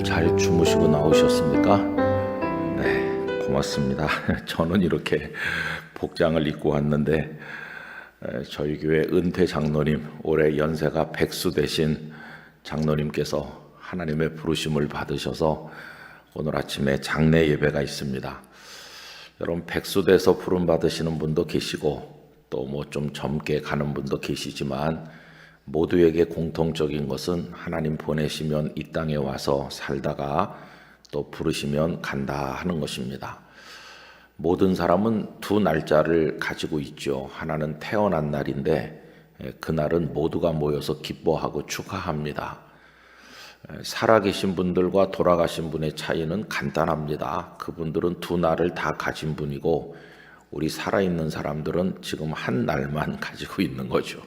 다들 잘 주무시고 나오셨습니까? 네, 고맙습니다. 저는 이렇게 복장을 입고 왔는데 저희 교회 은퇴 장로님, 올해 연세가 100수 되신 장로님께서 하나님의 부르심을 받으셔서 오늘 아침에 장례 예배가 있습니다. 여러분 100수 돼서 부름 받으시는 분도 계시고 또 뭐 좀 젊게 가는 분도 계시지만 모두에게 공통적인 것은 하나님 보내시면 이 땅에 와서 살다가 또 부르시면 간다 하는 것입니다. 모든 사람은 두 날짜를 가지고 있죠. 하나는 태어난 날인데 그날은 모두가 모여서 기뻐하고 축하합니다. 살아계신 분들과 돌아가신 분의 차이는 간단합니다. 그분들은 두 날을 다 가진 분이고 우리 살아있는 사람들은 지금 한 날만 가지고 있는 거죠.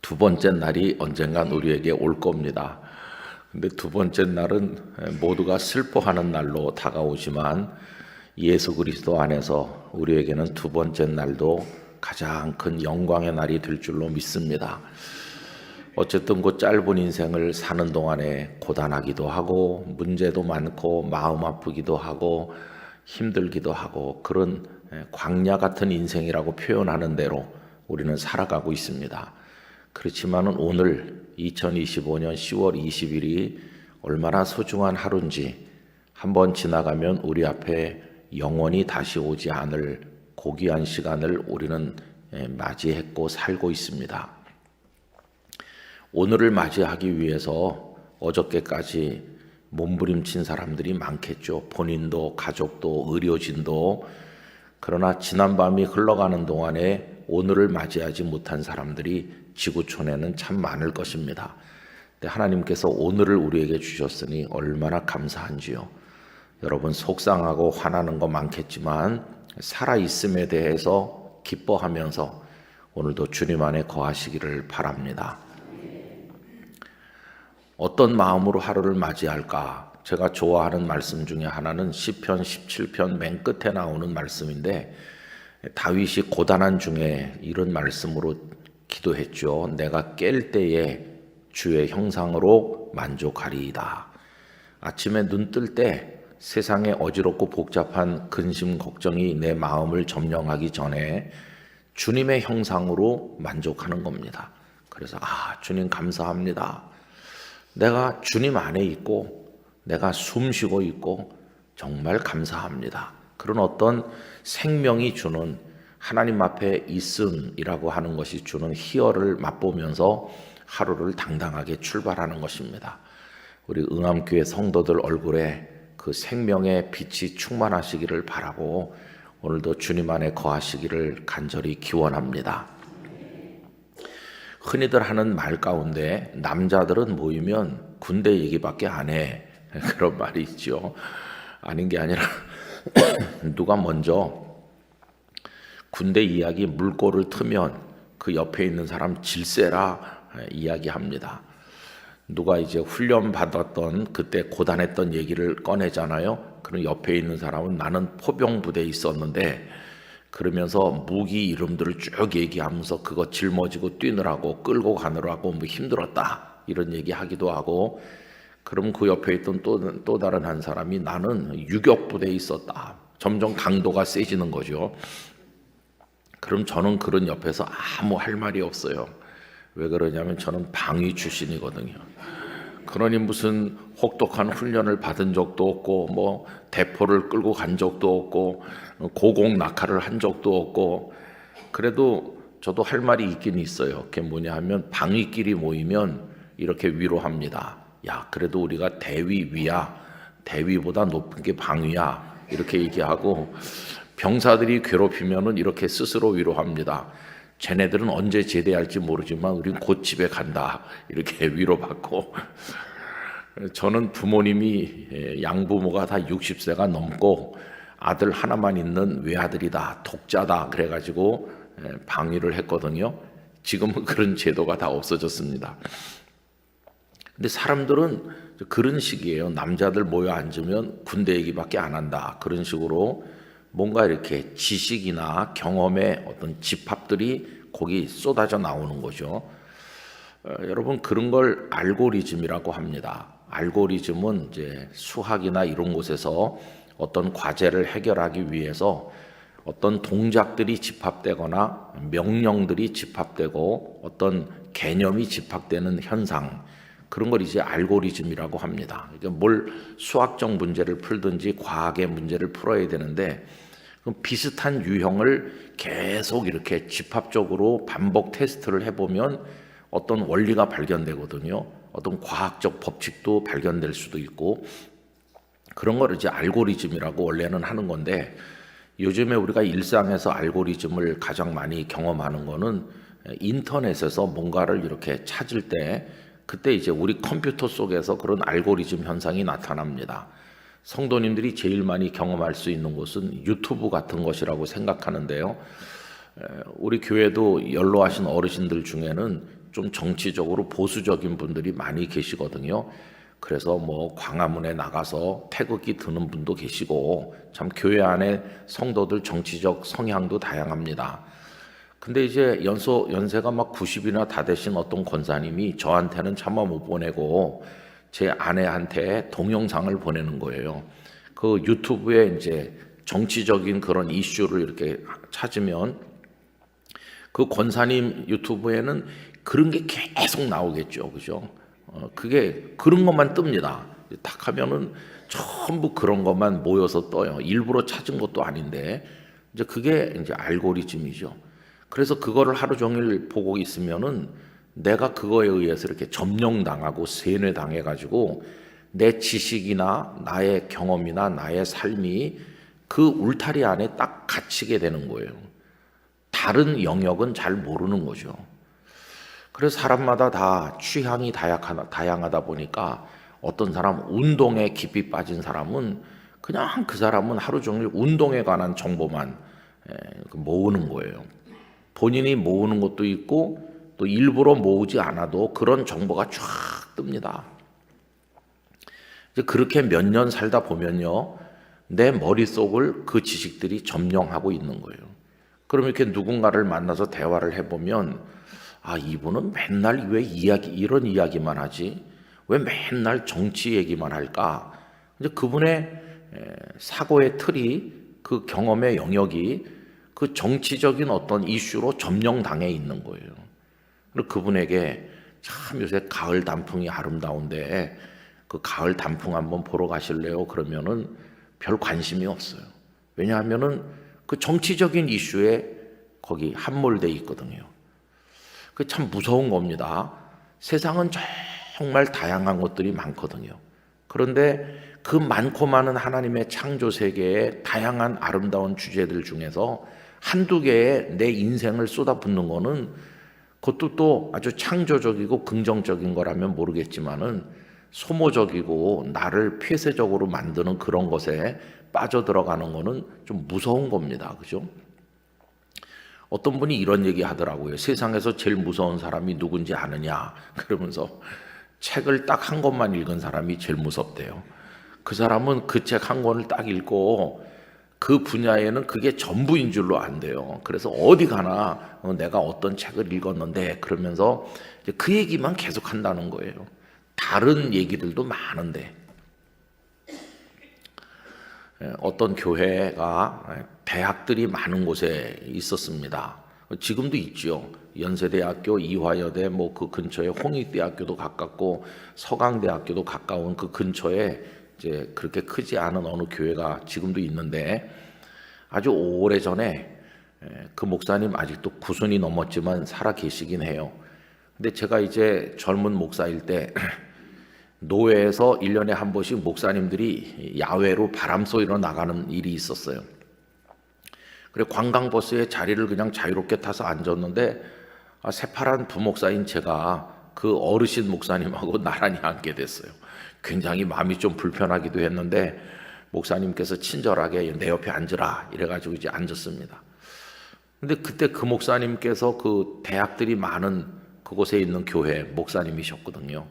두 번째 날이 언젠간 우리에게 올 겁니다. 근데 두 번째 날은 모두가 슬퍼하는 날로 다가오지만 예수 그리스도 안에서 우리에게는 두 번째 날도 가장 큰 영광의 날이 될 줄로 믿습니다. 어쨌든 그 짧은 인생을 사는 동안에 고단하기도 하고 문제도 많고 마음 아프기도 하고 힘들기도 하고 그런 광야 같은 인생이라고 표현하는 대로 우리는 살아가고 있습니다. 그렇지만 오늘 2025년 10월 20일이 얼마나 소중한 하루인지 한번 지나가면 우리 앞에 영원히 다시 오지 않을 고귀한 시간을 우리는 맞이했고 살고 있습니다. 오늘을 맞이하기 위해서 어저께까지 몸부림친 사람들이 많겠죠. 본인도 가족도 의료진도. 그러나 지난밤이 흘러가는 동안에 오늘을 맞이하지 못한 사람들이 지구촌에는 참 많을 것입니다. 근데 하나님께서 오늘을 우리에게 주셨으니 얼마나 감사한지요. 여러분 속상하고 화나는 거 많겠지만 살아있음에 대해서 기뻐하면서 오늘도 주님 안에 거하시기를 바랍니다. 어떤 마음으로 하루를 맞이할까? 제가 좋아하는 말씀 중에 하나는 시편 17편 맨 끝에 나오는 말씀인데 다윗이 고단한 중에 이런 말씀으로 기도했죠. 내가 깰 때에 주의 형상으로 만족하리이다. 아침에 눈 뜰 때 세상에 어지럽고 복잡한 근심 걱정이 내 마음을 점령하기 전에 주님의 형상으로 만족하는 겁니다. 그래서 주님 감사합니다. 내가 주님 안에 있고 내가 숨 쉬고 있고 정말 감사합니다. 그런 어떤 생명이 주는 하나님 앞에 있음이라고 하는 것이 주는 희열을 맛보면서 하루를 당당하게 출발하는 것입니다. 우리 응암교회 성도들 얼굴에 그 생명의 빛이 충만하시기를 바라고 오늘도 주님 안에 거하시기를 간절히 기원합니다. 흔히들 하는 말 가운데 남자들은 모이면 군대 얘기밖에 안 해. 그런 말이 있죠. 아닌 게 아니라 누가 먼저 군대 이야기 물꼬를 트면 그 옆에 있는 사람 질세라 이야기합니다. 누가 이제 훈련 받았던 그때 고단했던 얘기를 꺼내잖아요. 그럼 옆에 있는 사람은 나는 포병부대에 있었는데 그러면서 무기 이름들을 쭉 얘기하면서 그거 짊어지고 뛰느라고 끌고 가느라고 뭐 힘들었다 이런 얘기하기도 하고 그럼 그 옆에 있던 또 다른 한 사람이 나는 유격부대에 있었다. 점점 강도가 세지는 거죠. 그럼 저는 그런 옆에서 아무 할 말이 없어요. 왜 그러냐면 저는 방위 출신이거든요. 그러니 무슨 혹독한 훈련을 받은 적도 없고 뭐 대포를 끌고 간 적도 없고 고공 낙하를 한 적도 없고 그래도 저도 할 말이 있긴 있어요. 그게 뭐냐 하면 방위끼리 모이면 이렇게 위로합니다. 야 그래도 우리가 대위 위야. 대위보다 높은 게 방위야. 이렇게 얘기하고 병사들이 괴롭히면은 이렇게 스스로 위로합니다. 쟤네들은 언제 제대할지 모르지만 우린 곧 집에 간다. 이렇게 위로받고 저는 부모님이 양부모가 다 60세가 넘고 아들 하나만 있는 외아들이다. 독자다. 그래가지고 방위를 했거든요. 지금은 그런 제도가 다 없어졌습니다. 근데 사람들은 그런 식이에요. 남자들 모여 앉으면 군대 얘기밖에 안 한다. 그런 식으로 뭔가 이렇게 지식이나 경험의 어떤 집합들이 거기 쏟아져 나오는 거죠. 여러분 그런 걸 알고리즘이라고 합니다. 알고리즘은 이제 수학이나 이런 곳에서 어떤 과제를 해결하기 위해서 어떤 동작들이 집합되거나 명령들이 집합되고 어떤 개념이 집합되는 현상, 그런 걸 이제 알고리즘이라고 합니다. 그러니까 뭘 수학적 문제를 풀든지 과학의 문제를 풀어야 되는데 그럼 비슷한 유형을 계속 이렇게 집합적으로 반복 테스트를 해보면 어떤 원리가 발견되거든요. 어떤 과학적 법칙도 발견될 수도 있고, 그런 걸 이제 알고리즘이라고 원래는 하는 건데, 요즘에 우리가 일상에서 알고리즘을 가장 많이 경험하는 거는 인터넷에서 뭔가를 이렇게 찾을 때, 그때 이제 우리 컴퓨터 속에서 그런 알고리즘 현상이 나타납니다. 성도님들이 제일 많이 경험할 수 있는 곳은 유튜브 같은 것이라고 생각하는데요. 우리 교회도 연로하신 어르신들 중에는 좀 정치적으로 보수적인 분들이 많이 계시거든요. 그래서 뭐 광화문에 나가서 태극기 드는 분도 계시고, 참 교회 안에 성도들 정치적 성향도 다양합니다. 근데 이제 연세가 막 90이나 다 되신 어떤 권사님이 저한테는 차마 못 보내고 제 아내한테 동영상을 보내는 거예요. 그 유튜브에 이제 정치적인 그런 이슈를 이렇게 찾으면 그 권사님 유튜브에는 그런 게 계속 나오겠죠. 그죠? 그게 그런 것만 뜹니다. 탁 하면은 전부 그런 것만 모여서 떠요. 일부러 찾은 것도 아닌데, 이제 그게 이제 알고리즘이죠. 그래서 그거를 하루 종일 보고 있으면은 내가 그거에 의해서 이렇게 점령당하고 세뇌당해가지고 내 지식이나 나의 경험이나 나의 삶이 그 울타리 안에 딱 갇히게 되는 거예요. 다른 영역은 잘 모르는 거죠. 그래서 사람마다 다 취향이 다양하다 보니까 어떤 사람 운동에 깊이 빠진 사람은 그냥 그 사람은 하루 종일 운동에 관한 정보만 모으는 거예요. 본인이 모으는 것도 있고 또 일부러 모으지 않아도 그런 정보가 쫙 뜹니다. 이제 그렇게 몇 년 살다 보면요, 내 머릿속을 그 지식들이 점령하고 있는 거예요. 그럼 이렇게 누군가를 만나서 대화를 해보면, 아, 이분은 맨날 왜 이런 이야기만 하지? 왜 맨날 정치 얘기만 할까? 이제 그분의 사고의 틀이, 그 경험의 영역이 그 정치적인 어떤 이슈로 점령당해 있는 거예요. 그리고 그분에게 참 요새 가을 단풍이 아름다운데 그 가을 단풍 한번 보러 가실래요? 그러면은 별 관심이 없어요. 왜냐하면은 그 정치적인 이슈에 거기 함몰돼 있거든요. 그 참 무서운 겁니다. 세상은 정말 다양한 것들이 많거든요. 그런데 그 많고 많은 하나님의 창조 세계의 다양한 아름다운 주제들 중에서 한두 개의 내 인생을 쏟아붓는 거는, 그것도 또 아주 창조적이고 긍정적인 거라면 모르겠지만은 소모적이고 나를 폐쇄적으로 만드는 그런 것에 빠져들어가는 거는 좀 무서운 겁니다. 그죠? 어떤 분이 이런 얘기 하더라고요. 세상에서 제일 무서운 사람이 누군지 아느냐? 그러면서 책을 딱 한 권만 읽은 사람이 제일 무섭대요. 그 사람은 그 책 한 권을 딱 읽고 그 분야에는 그게 전부인 줄로 안 돼요. 그래서 어디 가나 내가 어떤 책을 읽었는데 그러면서 이제 그 얘기만 계속 한다는 거예요. 다른 얘기들도 많은데, 어떤 교회가 대학들이 많은 곳에 있었습니다. 지금도 있죠. 연세대학교, 이화여대, 뭐 그 근처에 홍익대학교도 가깝고 서강대학교도 가까운 그 근처에 이제 그렇게 크지 않은 어느 교회가 지금도 있는데, 아주 오래전에 그 목사님 아직도 90이 넘었지만 살아 계시긴 해요. 근데 제가 이제 젊은 목사일 때 노회에서 1년에 한 번씩 목사님들이 야외로 바람 쏘이러 나가는 일이 있었어요. 그래 관광버스에 자리를 그냥 자유롭게 타서 앉았는데, 새파란 부목사인 제가 그 어르신 목사님하고 나란히 앉게 됐어요. 굉장히 마음이 좀 불편하기도 했는데 목사님께서 친절하게 내 옆에 앉으라 이래가지고 이제 앉았습니다. 근데 그때 그 목사님께서 그 대학들이 많은 그곳에 있는 교회 목사님이셨거든요.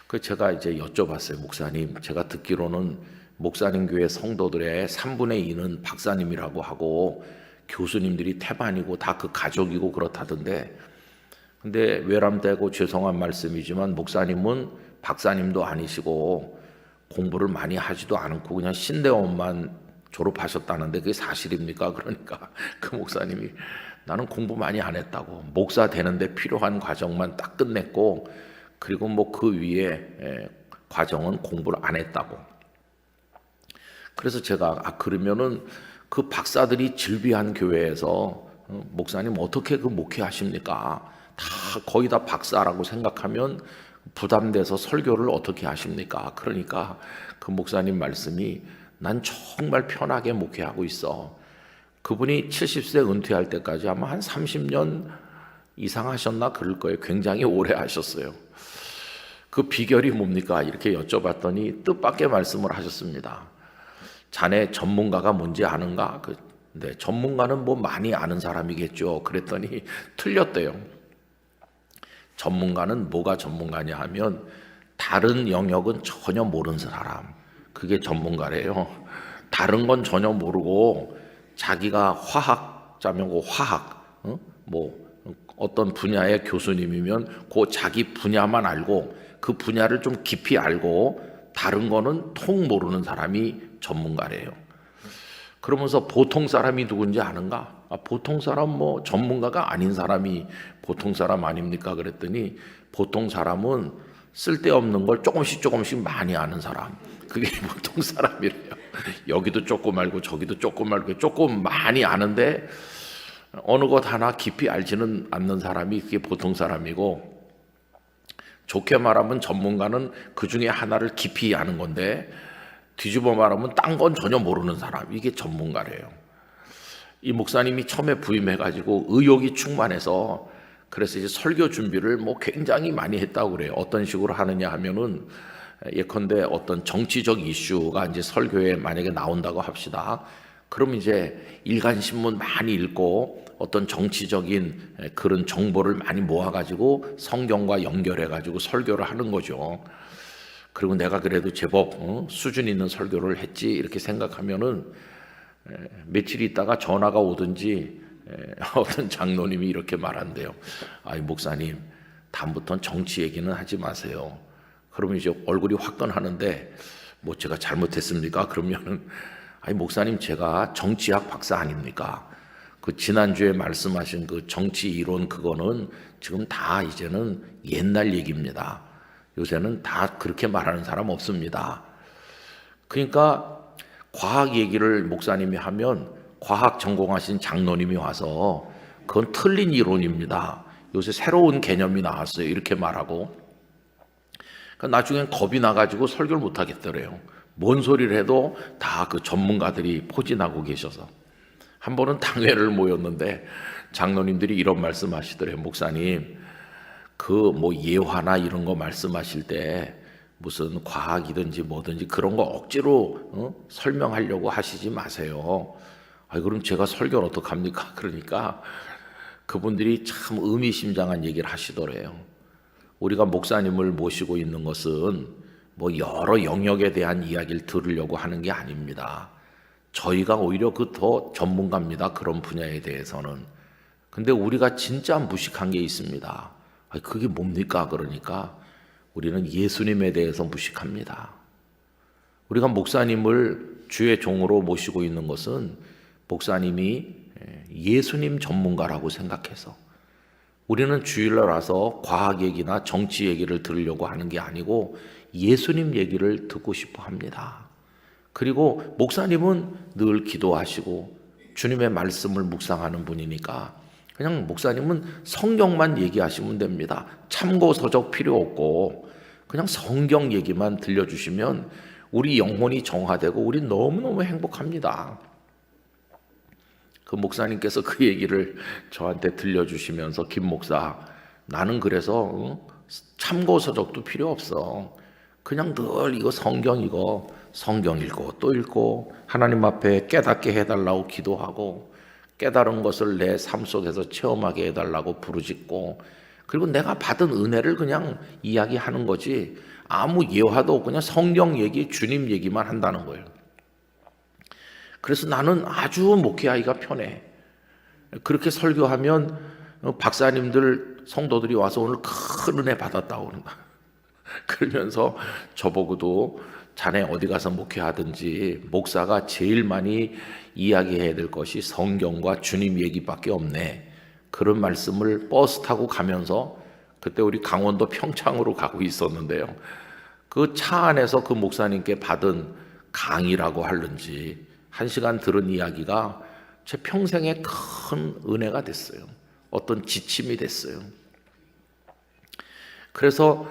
그 제가 이제 여쭤봤어요. 목사님, 제가 듣기로는 목사님 교회 성도들의 3분의 2는 박사님이라고 하고 교수님들이 태반이고 다 그 가족이고 그렇다던데 근데 외람되고 죄송한 말씀이지만 목사님은 박사님도 아니시고 공부를 많이 하지도 않고 그냥 신대원만 졸업하셨다는데 그게 사실입니까? 그러니까 그 목사님이 나는 공부 많이 안 했다고, 목사 되는데 필요한 과정만 딱 끝냈고 그리고 뭐 그 위에 과정은 공부를 안 했다고. 그래서 제가 그러면은 그 박사들이 즐비한 교회에서 목사님 어떻게 그 목회하십니까? 다 거의 다 박사라고 생각하면 부담돼서 설교를 어떻게 하십니까? 그러니까 그 목사님 말씀이 난 정말 편하게 목회하고 있어. 그분이 70세 은퇴할 때까지 아마 한 30년 이상 하셨나 그럴 거예요. 굉장히 오래 하셨어요. 그 비결이 뭡니까? 이렇게 여쭤봤더니 뜻밖의 말씀을 하셨습니다. 자네 전문가가 뭔지 아는가? 네, 전문가는 뭐 많이 아는 사람이겠죠. 그랬더니 틀렸대요. 전문가는 뭐가 전문가냐 하면 다른 영역은 전혀 모르는 사람, 그게 전문가래요. 다른 건 전혀 모르고 자기가 화학자면 그 화학, 뭐 어떤 분야의 교수님이면 그 자기 분야만 알고 그 분야를 좀 깊이 알고 다른 거는 통 모르는 사람이 전문가래요. 그러면서 보통 사람이 누군지 아는가? 보통 사람 뭐 전문가가 아닌 사람이 보통 사람 아닙니까? 그랬더니 보통 사람은 쓸데없는 걸 조금씩 많이 아는 사람, 그게 보통 사람이래요. 여기도 조금 알고 저기도 조금 알고 조금 많이 아는데 어느 것 하나 깊이 알지는 않는 사람이 그게 보통 사람이고, 좋게 말하면 전문가는 그 중에 하나를 깊이 아는 건데 뒤집어 말하면 딴 건 전혀 모르는 사람, 이게 전문가래요. 이 목사님이 처음에 부임해가지고 의욕이 충만해서 그래서 이제 설교 준비를 뭐 굉장히 많이 했다고 그래요. 어떤 식으로 하느냐 하면은 예컨대 어떤 정치적 이슈가 이제 설교에 만약에 나온다고 합시다. 그럼 이제 일간신문 많이 읽고 어떤 정치적인 그런 정보를 많이 모아가지고 성경과 연결해가지고 설교를 하는 거죠. 그리고 내가 그래도 제법 수준 있는 설교를 했지 이렇게 생각하면은 며칠 있다가 전화가 오든지 어떤 장로님이 이렇게 말한대요. 아이 목사님, 다음부터는 정치 얘기는 하지 마세요. 그러면 이제 얼굴이 화끈하는데 뭐 제가 잘못했습니까? 그러면은 아니 목사님, 제가 정치학 박사 아닙니까? 그 지난주에 말씀하신 그 정치 이론 그거는 지금 다 이제는 옛날 얘기입니다. 요새는 다 그렇게 말하는 사람 없습니다. 그러니까 과학 얘기를 목사님이 하면 과학 전공하신 장로님이 와서 그건 틀린 이론입니다. 요새 새로운 개념이 나왔어요. 이렇게 말하고 그러니까 나중엔 겁이 나가지고 설교를 못 하겠더래요. 뭔 소리를 해도 다 그 전문가들이 포진하고 계셔서. 한 번은 당회를 모였는데 장로님들이 이런 말씀 하시더래요. 목사님, 그 뭐 예화나 이런 거 말씀하실 때 무슨 과학이든지 뭐든지 그런 거 억지로 설명하려고 하시지 마세요. 그럼 제가 설교를 어떡합니까? 그러니까 그분들이 참 의미심장한 얘기를 하시더래요. 우리가 목사님을 모시고 있는 것은 뭐 여러 영역에 대한 이야기를 들으려고 하는 게 아닙니다. 저희가 오히려 그 더 전문가입니다. 그런 분야에 대해서는. 근데 우리가 진짜 무식한 게 있습니다. 그게 뭡니까? 그러니까 우리는 예수님에 대해서 무식합니다. 우리가 목사님을 주의 종으로 모시고 있는 것은 목사님이 예수님 전문가라고 생각해서, 우리는 주일날 와서 과학 얘기나 정치 얘기를 들으려고 하는 게 아니고 예수님 얘기를 듣고 싶어 합니다. 그리고 목사님은 늘 기도하시고 주님의 말씀을 묵상하는 분이니까 그냥 목사님은 성경만 얘기하시면 됩니다. 참고 서적 필요 없고 그냥 성경 얘기만 들려주시면 우리 영혼이 정화되고 우리 너무너무 행복합니다. 그 목사님께서 그 얘기를 저한테 들려주시면서 김 목사, 나는 그래서 참고 서적도 필요 없어. 그냥 늘 이거 성경 읽고 또 읽고 하나님 앞에 깨닫게 해달라고 기도하고 깨달은 것을 내 삶 속에서 체험하게 해달라고 부르짖고 그리고 내가 받은 은혜를 그냥 이야기하는 거지 아무 예화도 없고 그냥 성경 얘기, 주님 얘기만 한다는 거예요. 그래서 나는 아주 목회하기가 편해. 그렇게 설교하면 박사님들 성도들이 와서 오늘 큰 은혜 받았다고 그런다. 그러면서 저보고도 자네 어디 가서 목회하든지 목사가 제일 많이 이야기해야 될 것이 성경과 주님 얘기밖에 없네. 그런 말씀을 버스 타고 가면서, 그때 우리 강원도 평창으로 가고 있었는데요, 그 차 안에서 그 목사님께 받은 강의라고 하는지 1시간 들은 이야기가 제 평생에 큰 은혜가 됐어요. 어떤 지침이 됐어요. 그래서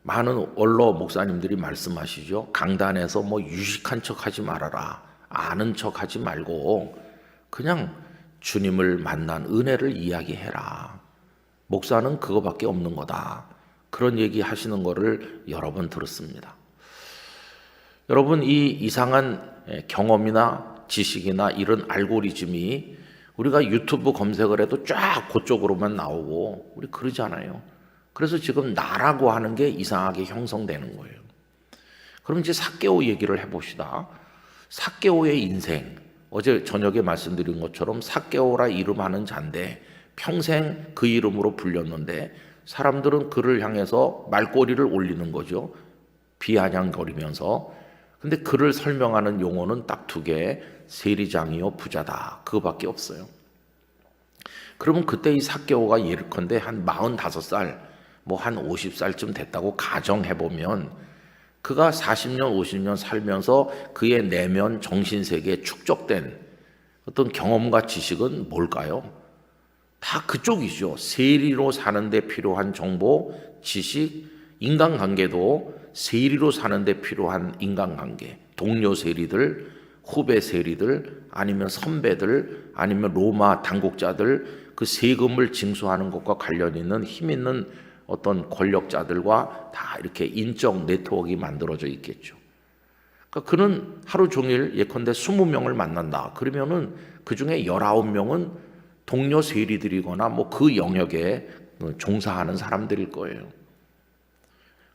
많은 원로 목사님들이 말씀하시죠. 강단에서 뭐 유식한 척 하지 말아라. 아는 척 하지 말고 그냥 주님을 만난 은혜를 이야기해라. 목사는 그거밖에 없는 거다. 그런 얘기 하시는 거를 여러 번 들었습니다. 여러분, 이 이상한 경험이나 지식이나 이런 알고리즘이 우리가 유튜브 검색을 해도 쫙 그쪽으로만 나오고 우리 그러지 않아요. 그래서 지금 나라고 하는 게 이상하게 형성되는 거예요. 그럼 이제 삭개오 얘기를 해봅시다. 삭개오의 인생, 어제 저녁에 말씀드린 것처럼 삭개오라 이름하는 자인데 평생 그 이름으로 불렸는데 사람들은 그를 향해서 말꼬리를 올리는 거죠. 비아냥거리면서. 근데 그를 설명하는 용어는 딱 2개, 세리장이요 부자다, 그거밖에 없어요. 그러면 그때 이 삭개오가 예컨대 한 45살, 뭐 한 50살쯤 됐다고 가정해보면 그가 40년, 50년 살면서 그의 내면 정신세계에 축적된 어떤 경험과 지식은 뭘까요? 다 그쪽이죠. 세리로 사는데 필요한 정보, 지식, 인간관계도 세리로 사는데 필요한 인간관계, 동료 세리들, 후배 세리들, 아니면 선배들, 아니면 로마 당국자들, 그 세금을 징수하는 것과 관련 있는 힘 있는 어떤 권력자들과 다 이렇게 인적 네트워크가 만들어져 있겠죠. 그러니까 그는 하루 종일 예컨대 20명을 만난다. 그러면은 그 중에 19명은 동료 세리들이거나 뭐 그 영역에 종사하는 사람들일 거예요.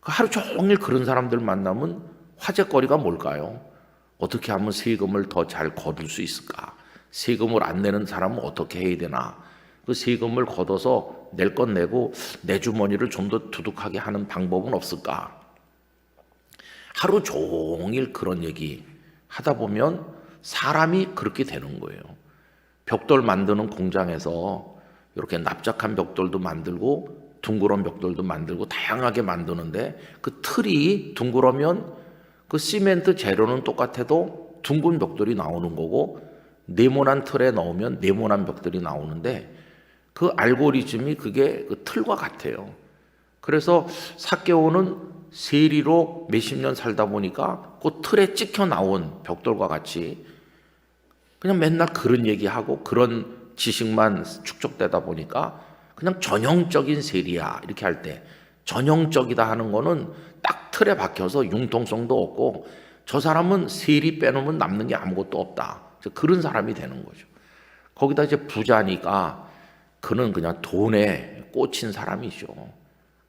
하루 종일 그런 사람들 만나면 화제거리가 뭘까요? 어떻게 하면 세금을 더 잘 거둘 수 있을까? 세금을 안 내는 사람은 어떻게 해야 되나? 그 세금을 걷어서 낼 건 내고 내 주머니를 좀 더 두둑하게 하는 방법은 없을까? 하루 종일 그런 얘기 하다 보면 사람이 그렇게 되는 거예요. 벽돌 만드는 공장에서 이렇게 납작한 벽돌도 만들고 둥그런 벽돌도 만들고 다양하게 만드는데 그 틀이 둥그러면 그 시멘트 재료는 똑같아도 둥근 벽돌이 나오는 거고 네모난 틀에 넣으면 네모난 벽돌이 나오는데 그 알고리즘이 그게 그 틀과 같아요. 그래서 삭개오는 세리로 몇십 년 살다 보니까 그 틀에 찍혀 나온 벽돌과 같이 그냥 맨날 그런 얘기하고 그런 지식만 축적되다 보니까 그냥 전형적인 세리야 이렇게 할 때 전형적이다 하는 거는 딱 틀에 박혀서 융통성도 없고 저 사람은 세리 빼놓으면 남는 게 아무것도 없다. 그런 사람이 되는 거죠. 거기다 이제 부자니까 그는 그냥 돈에 꽂힌 사람이죠.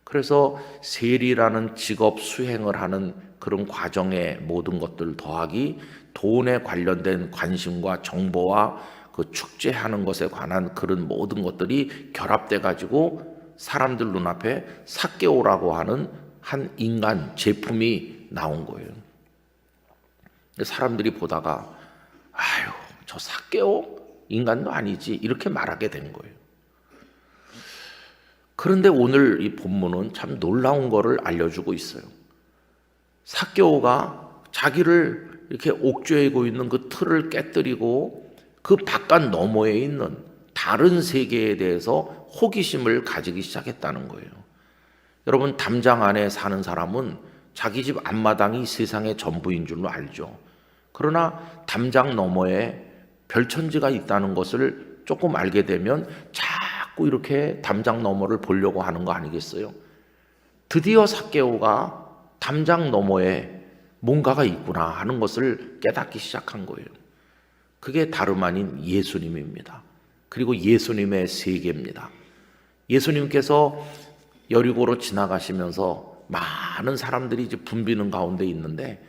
그래서 세리라는 직업 수행을 하는 그런 과정의 모든 것들 더하기 돈에 관련된 관심과 정보와 그 축제하는 것에 관한 그런 모든 것들이 결합돼 가지고 사람들 눈앞에 삭개오라고 하는 한 인간 제품이 나온 거예요. 사람들이 보다가 아유 저 삭개오 인간도 아니지 이렇게 말하게 된 거예요. 그런데 오늘 이 본문은 참 놀라운 거를 알려주고 있어요. 삭개오가 자기를 이렇게 옥죄이고 있는 그 틀을 깨뜨리고 그 바깥 너머에 있는 다른 세계에 대해서 호기심을 가지기 시작했다는 거예요. 여러분 담장 안에 사는 사람은 자기 집 앞마당이 세상의 전부인 줄로 알죠. 그러나 담장 너머에 별천지가 있다는 것을 조금 알게 되면 자꾸 이렇게 담장 너머를 보려고 하는 거 아니겠어요? 드디어 삭개오가 담장 너머에 뭔가가 있구나 하는 것을 깨닫기 시작한 거예요. 그게 다름 아닌 예수님입니다. 그리고 예수님의 세계입니다. 예수님께서 여리고로 지나가시면서 많은 사람들이 이제 붐비는 가운데 있는데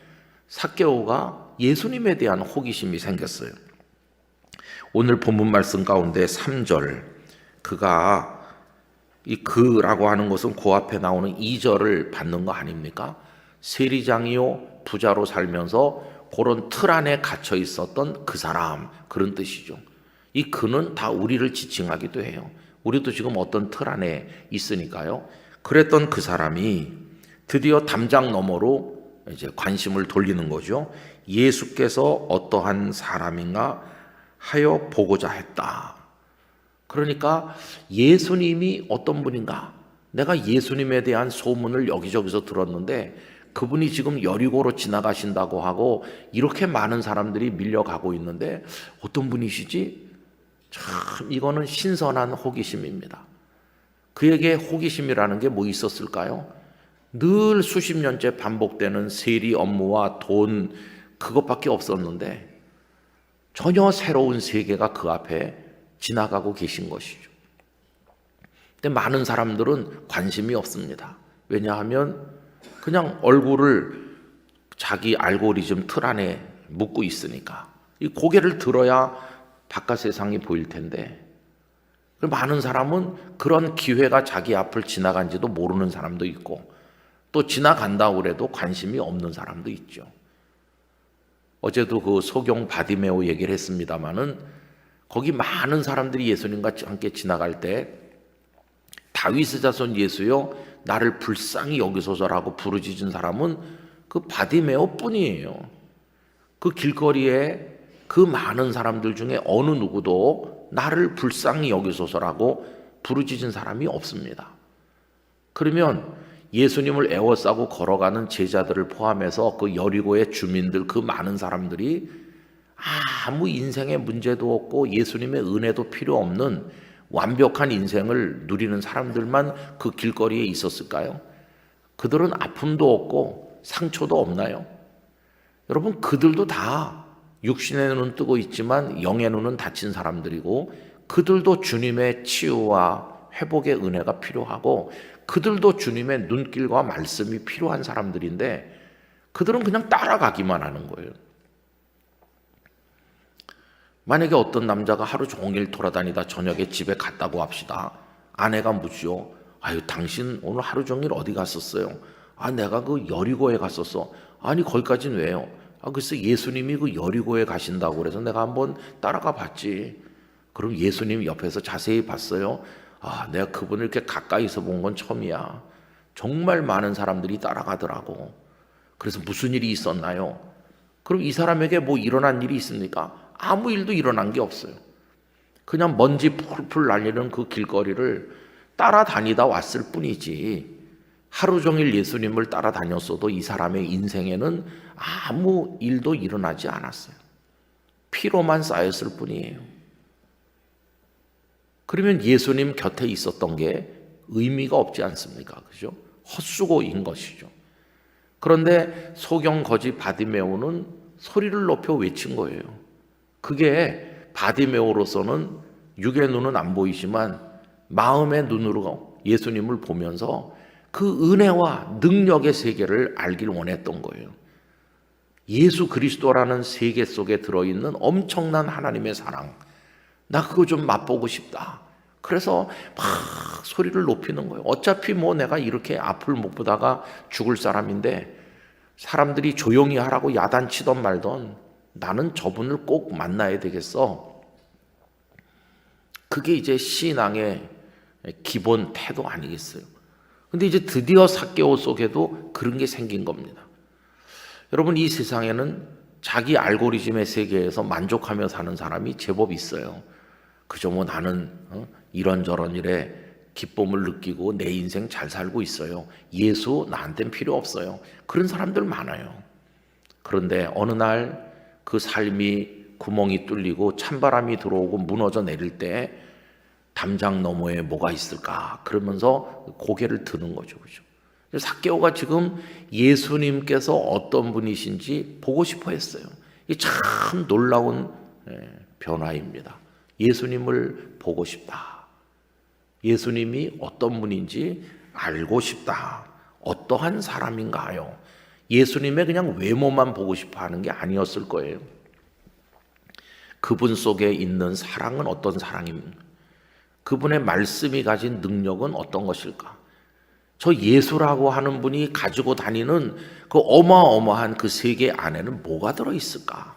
삭개오가 예수님에 대한 호기심이 생겼어요. 오늘 본문 말씀 가운데 3절 그가 이 그라고 하는 것은 그 앞에 나오는 2절을 받는 거 아닙니까? 세리장이요 부자로 살면서 그런 틀 안에 갇혀 있었던 그 사람, 그런 뜻이죠. 이 그는 다 우리를 지칭하기도 해요. 우리도 지금 어떤 틀 안에 있으니까요. 그랬던 그 사람이 드디어 담장 너머로 이제 관심을 돌리는 거죠. 예수께서 어떠한 사람인가 하여 보고자 했다. 그러니까 예수님이 어떤 분인가? 내가 예수님에 대한 소문을 여기저기서 들었는데 그분이 지금 여리고로 지나가신다고 하고 이렇게 많은 사람들이 밀려가고 있는데 어떤 분이시지? 참 이거는 신선한 호기심입니다. 그에게 호기심이라는 게 뭐 있었을까요? 늘 수십 년째 반복되는 세리 업무와 돈 그것밖에 없었는데 전혀 새로운 세계가 그 앞에 지나가고 계신 것이죠. 근데 많은 사람들은 관심이 없습니다. 왜냐하면 그냥 얼굴을 자기 알고리즘 틀 안에 묻고 있으니까 이 고개를 들어야 바깥 세상이 보일 텐데 많은 사람은 그런 기회가 자기 앞을 지나간지도 모르는 사람도 있고 또 지나간다고 그래도 관심이 없는 사람도 있죠. 어제도 그 소경 바디메오 얘기를 했습니다마는 거기 많은 사람들이 예수님과 함께 지나갈 때 다윗의 자손 예수여 나를 불쌍히 여기소서라고 부르짖은 사람은 그 바디메오 뿐이에요. 그 길거리에 그 많은 사람들 중에 어느 누구도 나를 불쌍히 여기소서라고 부르짖은 사람이 없습니다. 그러면 예수님을 에워싸고 걸어가는 제자들을 포함해서 그 여리고의 주민들 그 많은 사람들이 아무 인생에 문제도 없고 예수님의 은혜도 필요 없는 완벽한 인생을 누리는 사람들만 그 길거리에 있었을까요? 그들은 아픔도 없고 상처도 없나요? 여러분 그들도 다 육신의 눈은 뜨고 있지만 영의 눈은 닫힌 사람들이고 그들도 주님의 치유와 회복의 은혜가 필요하고 그들도 주님의 눈길과 말씀이 필요한 사람들인데 그들은 그냥 따라가기만 하는 거예요. 만약에 어떤 남자가 하루 종일 돌아다니다 저녁에 집에 갔다고 합시다. 아내가 묻죠. 아유 당신 오늘 하루 종일 어디 갔었어요? 아 내가 그 여리고에 갔었어. 아니 거기까지는 왜요? 아 글쎄 예수님이 그 여리고에 가신다고 그래서 내가 한번 따라가 봤지. 그럼 예수님 옆에서 자세히 봤어요. 아 내가 그분을 이렇게 가까이서 본 건 처음이야. 정말 많은 사람들이 따라가더라고. 그래서 무슨 일이 있었나요? 그럼 이 사람에게 뭐 일어난 일이 있습니까? 아무 일도 일어난 게 없어요. 그냥 먼지 풀풀 날리는 그 길거리를 따라다니다 왔을 뿐이지 하루 종일 예수님을 따라다녔어도 이 사람의 인생에는 아무 일도 일어나지 않았어요. 피로만 쌓였을 뿐이에요. 그러면 예수님 곁에 있었던 게 의미가 없지 않습니까? 그죠? 헛수고인 것이죠. 그런데 소경 거지 바디메오는 소리를 높여 외친 거예요. 그게 바디메오로서는 육의 눈은 안 보이지만 마음의 눈으로 예수님을 보면서 그 은혜와 능력의 세계를 알길 원했던 거예요. 예수 그리스도라는 세계 속에 들어있는 엄청난 하나님의 사랑, 나 그거 좀 맛보고 싶다. 그래서 막 소리를 높이는 거예요. 어차피 뭐 내가 이렇게 앞을 못 보다가 죽을 사람인데 사람들이 조용히 하라고 야단치던 말던 나는 저분을 꼭 만나야 되겠어. 그게 이제 신앙의 기본 태도 아니겠어요? 근데 이제 드디어 삭개오 속에도 그런 게 생긴 겁니다. 여러분 이 세상에는 자기 알고리즘의 세계에서 만족하며 사는 사람이 제법 있어요. 그저 뭐 나는 이런저런 일에 기쁨을 느끼고 내 인생 잘 살고 있어요. 예수 나한텐 필요 없어요. 그런 사람들 많아요. 그런데 어느 날 그 삶이 구멍이 뚫리고 찬바람이 들어오고 무너져 내릴 때 담장 너머에 뭐가 있을까? 그러면서 고개를 드는 거죠. 그죠? 삭개오가 지금 예수님께서 어떤 분이신지 보고 싶어 했어요. 이게 참 놀라운 변화입니다. 예수님을 보고 싶다. 예수님이 어떤 분인지 알고 싶다. 어떠한 사람인가요? 예수님의 그냥 외모만 보고 싶어 하는 게 아니었을 거예요. 그분 속에 있는 사랑은 어떤 사랑입니까? 그분의 말씀이 가진 능력은 어떤 것일까? 저 예수라고 하는 분이 가지고 다니는 그 어마어마한 그 세계 안에는 뭐가 들어있을까?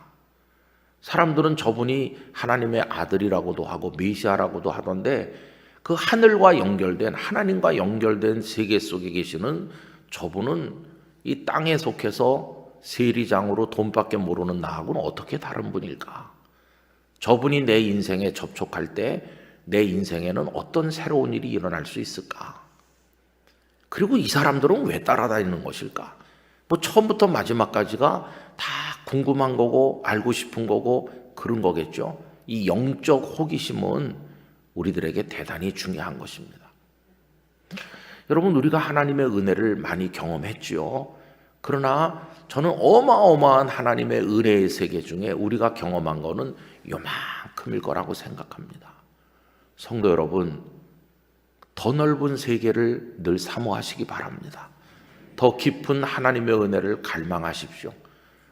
사람들은 저분이 하나님의 아들이라고도 하고 메시아라고도 하던데 그 하늘과 연결된, 하나님과 연결된 세계 속에 계시는 저분은 이 땅에 속해서 세리장으로 돈밖에 모르는 나하고는 어떻게 다른 분일까? 저분이 내 인생에 접촉할 때 내 인생에는 어떤 새로운 일이 일어날 수 있을까? 그리고 이 사람들은 왜 따라다니는 것일까? 뭐 처음부터 마지막까지가 다 궁금한 거고 알고 싶은 거고 그런 거겠죠. 이 영적 호기심은 우리들에게 대단히 중요한 것입니다. 여러분, 우리가 하나님의 은혜를 많이 경험했지요. 그러나 저는 어마어마한 하나님의 은혜의 세계 중에 우리가 경험한 거는 요만큼일 거라고 생각합니다. 성도 여러분, 더 넓은 세계를 늘 사모하시기 바랍니다. 더 깊은 하나님의 은혜를 갈망하십시오.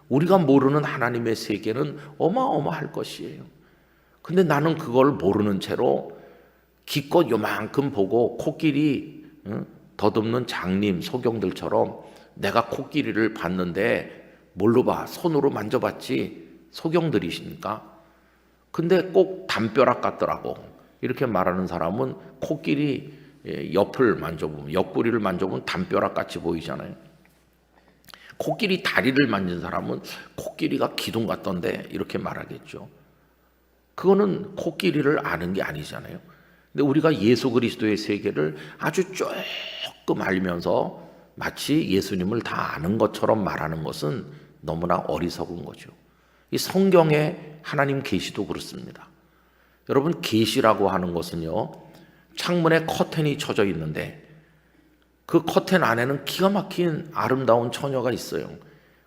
우리가 모르는 하나님의 세계는 어마어마할 것이에요. 근데 나는 그걸 모르는 채로 기껏 요만큼 보고 코끼리 더듬는 장님, 소경들처럼 내가 코끼리를 봤는데 뭘로 봐? 손으로 만져봤지. 소경들이시니까. 근데 꼭 담벼락 같더라고. 이렇게 말하는 사람은 코끼리 옆을 만져보면, 옆구리를 만져보면 담벼락 같이 보이잖아요. 코끼리 다리를 만진 사람은 코끼리가 기둥 같던데 이렇게 말하겠죠. 그거는 코끼리를 아는 게 아니잖아요. 근데 우리가 예수 그리스도의 세계를 아주 조금 알면서 마치 예수님을 다 아는 것처럼 말하는 것은 너무나 어리석은 거죠. 이 성경에 하나님 계시도 그렇습니다. 여러분, 계시라고 하는 것은요, 창문에 커튼이 쳐져 있는데 그 커튼 안에는 기가 막힌 아름다운 처녀가 있어요.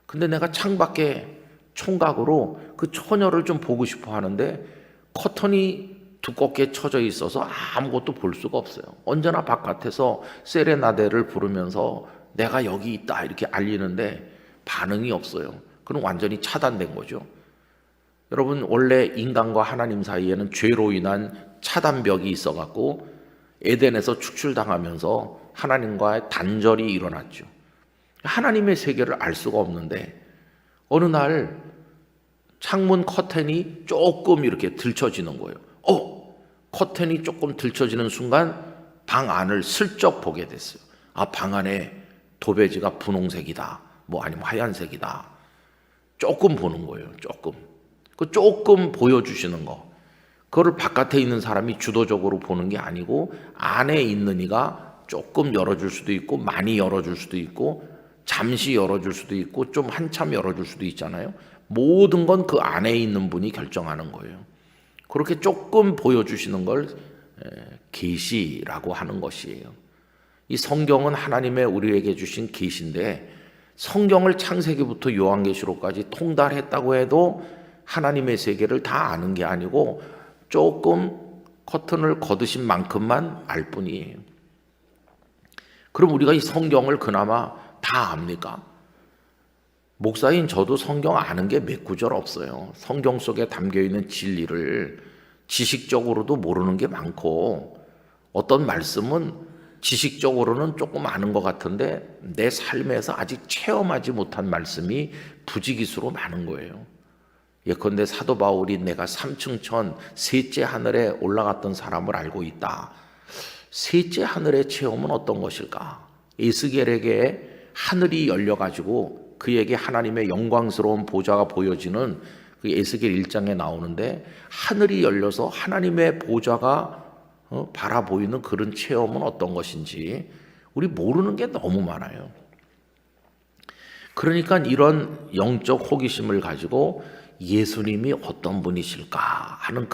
근데 내가 창밖에 총각으로 그 처녀를 좀 보고 싶어 하는데 커튼이 두껍게 쳐져 있어서 아무것도 볼 수가 없어요. 언제나 바깥에서 세레나데를 부르면서 내가 여기 있다 이렇게 알리는데 반응이 없어요. 그럼 완전히 차단된 거죠. 여러분, 원래 인간과 하나님 사이에는 죄로 인한 차단벽이 있어갖고 에덴에서 축출당하면서 하나님과의 단절이 일어났죠. 하나님의 세계를 알 수가 없는데 어느 날 창문 커튼이 조금 이렇게 들쳐지는 거예요. 커튼이 조금 들쳐지는 순간 방 안을 슬쩍 보게 됐어요. 아, 방 안에 도배지가 분홍색이다. 뭐 아니면 하얀색이다. 조금 보는 거예요. 조금 보여주시는 거. 그거를 바깥에 있는 사람이 주도적으로 보는 게 아니고 안에 있는 이가 조금 열어줄 수도 있고 많이 열어줄 수도 있고 잠시 열어줄 수도 있고 좀 한참 열어줄 수도 있잖아요. 모든 건 그 안에 있는 분이 결정하는 거예요. 그렇게 조금 보여주시는 걸 계시라고 하는 것이에요. 이 성경은 하나님의 우리에게 주신 계시인데 성경을 창세기부터 요한계시록까지 통달했다고 해도 하나님의 세계를 다 아는 게 아니고 조금 커튼을 걷으신 만큼만 알 뿐이에요. 그럼 우리가 이 성경을 그나마 다 압니까? 목사인 저도 성경 아는 게 몇 구절 없어요. 성경 속에 담겨있는 진리를 지식적으로도 모르는 게 많고 어떤 말씀은 지식적으로는 조금 아는 것 같은데 내 삶에서 아직 체험하지 못한 말씀이 부지기수로 많은 거예요. 예컨대 사도 바울이 내가 3층 천 셋째 하늘에 올라갔던 사람을 알고 있다. 셋째 하늘의 체험은 어떤 것일까? 에스겔에게 하늘이 열려가지고 그에게 하나님의 영광스러운 보좌가 보여지는 그 에스겔 1장에 나오는데 하늘이 열려서 하나님의 보좌가 바라보이는 그런 체험은 어떤 것인지 우리 모르는 게 너무 많아요. 그러니까 이런 영적 호기심을 가지고 예수님이 어떤 분이실까 하는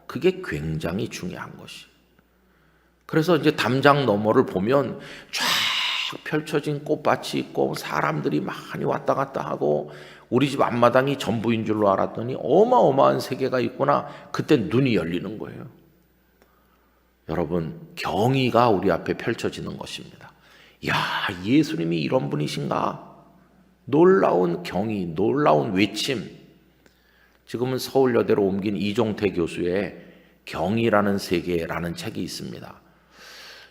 그게 굉장히 중요한 것이. 그래서 이제 담장 너머를 보면 쫙 펼쳐진 꽃밭이 있고 사람들이 많이 왔다 갔다 하고 우리 집 앞마당이 전부인 줄로 알았더니 어마어마한 세계가 있구나. 그때 눈이 열리는 거예요. 여러분, 경이가 우리 앞에 펼쳐지는 것입니다. 야, 예수님이 이런 분이신가? 놀라운 경이, 놀라운 외침. 지금은 서울여대로 옮긴 이종태 교수의 경이라는 세계라는 책이 있습니다.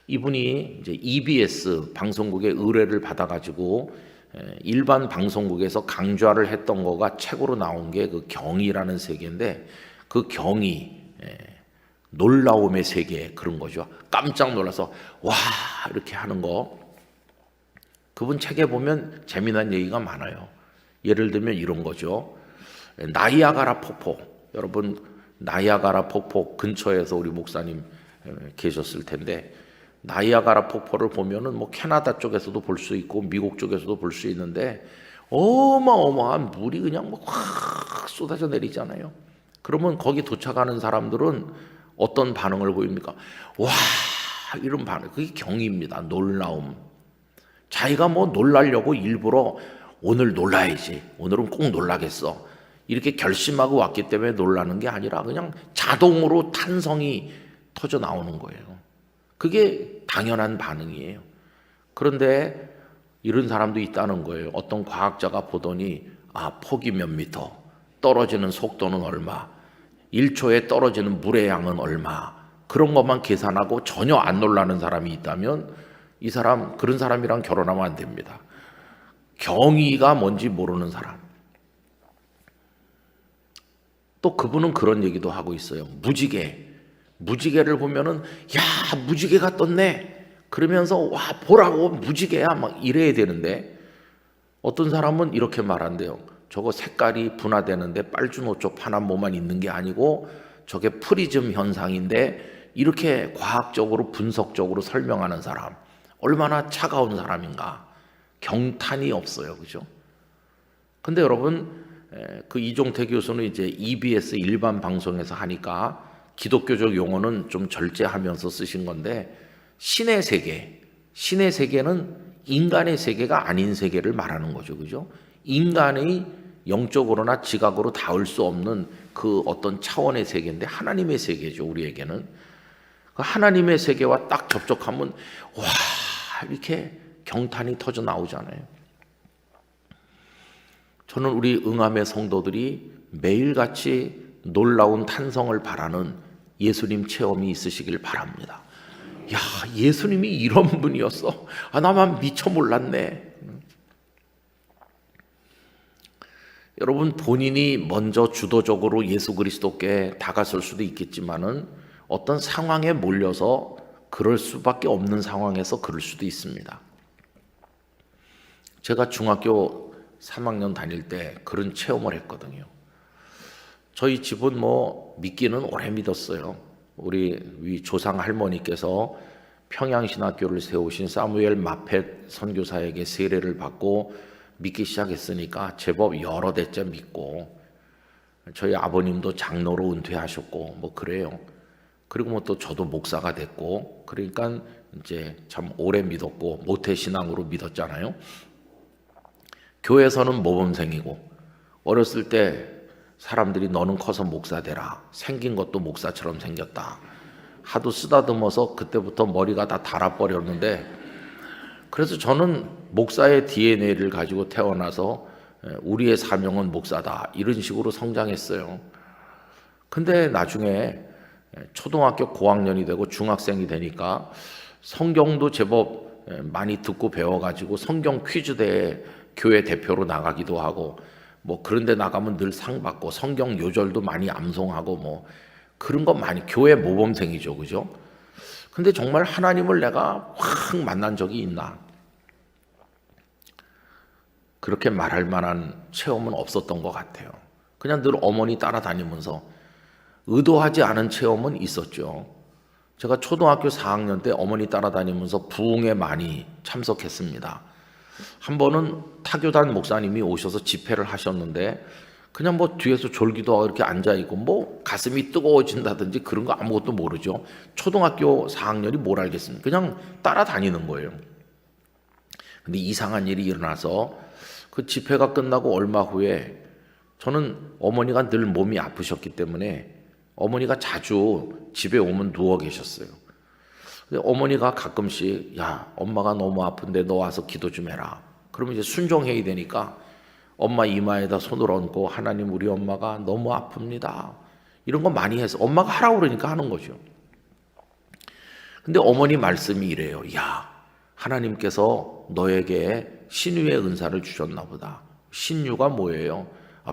이분이 이제 EBS 방송국의 의뢰를 받아가지고 일반 방송국에서 강좌를 했던 거가 책으로 나온 게 그 경이라는 세계인데, 그 경이 놀라움의 세계, 그런 거죠. 깜짝 놀라서 와 이렇게 하는 거. 그분 책에 보면 재미난 얘기가 많아요. 예를 들면 이런 거죠. 나이아가라 폭포, 여러분 나이아가라 폭포 근처에서 우리 목사님 계셨을 텐데, 나이아가라 폭포를 보면은 뭐 캐나다 쪽에서도 볼 수 있고 미국 쪽에서도 볼 수 있는데 어마어마한 물이 그냥 뭐 확 쏟아져 내리잖아요. 그러면 거기 도착하는 사람들은 어떤 반응을 보입니까? 와 이런 반응, 그게 경입니다. 놀라움. 자기가 뭐 놀라려고 일부러 오늘 놀라야지, 오늘은 꼭 놀라겠어, 이렇게 결심하고 왔기 때문에 놀라는 게 아니라 그냥 자동으로 탄성이 터져 나오는 거예요. 그게 당연한 반응이에요. 그런데 이런 사람도 있다는 거예요. 어떤 과학자가 보더니 폭이 몇 미터, 떨어지는 속도는 얼마, 1초에 떨어지는 물의 양은 얼마, 그런 것만 계산하고 전혀 안 놀라는 사람이 있다면 이 사람, 그런 사람이랑 결혼하면 안 됩니다. 경의가 뭔지 모르는 사람. 또 그분은 그런 얘기도 하고 있어요. 무지개를 보면은 야 무지개가 떴네 그러면서 와 보라고 무지개야 막 이래야 되는데, 어떤 사람은 이렇게 말한대요. 저거 색깔이 분화되는데 빨주노초 파남보만 있는 게 아니고 저게 프리즘 현상인데, 이렇게 과학적으로 분석적으로 설명하는 사람, 얼마나 차가운 사람인가. 경탄이 없어요, 그죠? 근데 여러분, 그 이종태 교수는 이제 EBS 일반 방송에서 하니까 기독교적 용어는 좀 절제하면서 쓰신 건데, 신의 세계는 인간의 세계가 아닌 세계를 말하는 거죠, 그죠? 인간의 영적으로나 지각으로 닿을 수 없는 그 어떤 차원의 세계인데 하나님의 세계죠, 우리에게는. 그 하나님의 세계와 딱 접촉하면 와 이렇게 경탄이 터져 나오잖아요. 저는 우리 응암의 성도들이 매일같이 놀라운 탄성을 바라는 예수님 체험이 있으시길 바랍니다. 야, 예수님이 이런 분이었어. 나만 미처 몰랐네. 여러분, 본인이 먼저 주도적으로 예수 그리스도께 다가설 수도 있겠지만은 어떤 상황에 몰려서 그럴 수밖에 없는 상황에서 그럴 수도 있습니다. 제가 중학교 3학년 다닐 때 그런 체험을 했거든요. 저희 집은 뭐 믿기는 오래 믿었어요. 우리 조상 할머니께서 평양신학교를 세우신 사무엘 마펫 선교사에게 세례를 받고 믿기 시작했으니까 제법 여러 대째 믿고, 저희 아버님도 장로로 은퇴하셨고 뭐 그래요. 그리고 뭐 또 저도 목사가 됐고, 그러니까 이제 참 오래 믿었고 모태신앙으로 믿었잖아요. 교회에서는 모범생이고, 어렸을 때 사람들이 너는 커서 목사 되라, 생긴 것도 목사처럼 생겼다 하도 쓰다듬어서 그때부터 머리가 다 닳아버렸는데, 그래서 저는 목사의 DNA를 가지고 태어나서 우리의 사명은 목사다 이런 식으로 성장했어요. 근데 나중에 초등학교 고학년이 되고 중학생이 되니까 성경도 제법 많이 듣고 배워가지고 성경 퀴즈대회 교회 대표로 나가기도 하고, 뭐 그런데 나가면 늘 상 받고 성경 요절도 많이 암송하고 뭐 그런 거 많이, 교회 모범생이죠, 그죠? 근데 정말 하나님을 내가 확 만난 적이 있나? 그렇게 말할 만한 체험은 없었던 것 같아요. 그냥 늘 어머니 따라다니면서 의도하지 않은 체험은 있었죠. 제가 초등학교 4학년 때 어머니 따라다니면서 부흥에 많이 참석했습니다. 한 번은 타교단 목사님이 오셔서 집회를 하셨는데 그냥 뭐 뒤에서 졸기도 하고 이렇게 앉아있고 뭐 가슴이 뜨거워진다든지 그런 거 아무것도 모르죠. 초등학교 4학년이 뭘 알겠습니까? 그냥 따라다니는 거예요. 근데 이상한 일이 일어나서 그 집회가 끝나고 얼마 후에, 저는 어머니가 늘 몸이 아프셨기 때문에 어머니가 자주 집에 오면 누워 계셨어요. 근데 어머니가 가끔씩 야 엄마가 너무 아픈데 너 와서 기도 좀 해라. 그러면 이제 순종해야 되니까 엄마 이마에다 손을 얹고 하나님 우리 엄마가 너무 아픕니다. 이런 거 많이 해서 엄마가 하라고 그러니까 하는 거죠. 근데 어머니 말씀이 이래요. 야, 하나님께서 너에게 신유의 은사를 주셨나 보다. 신유가 뭐예요?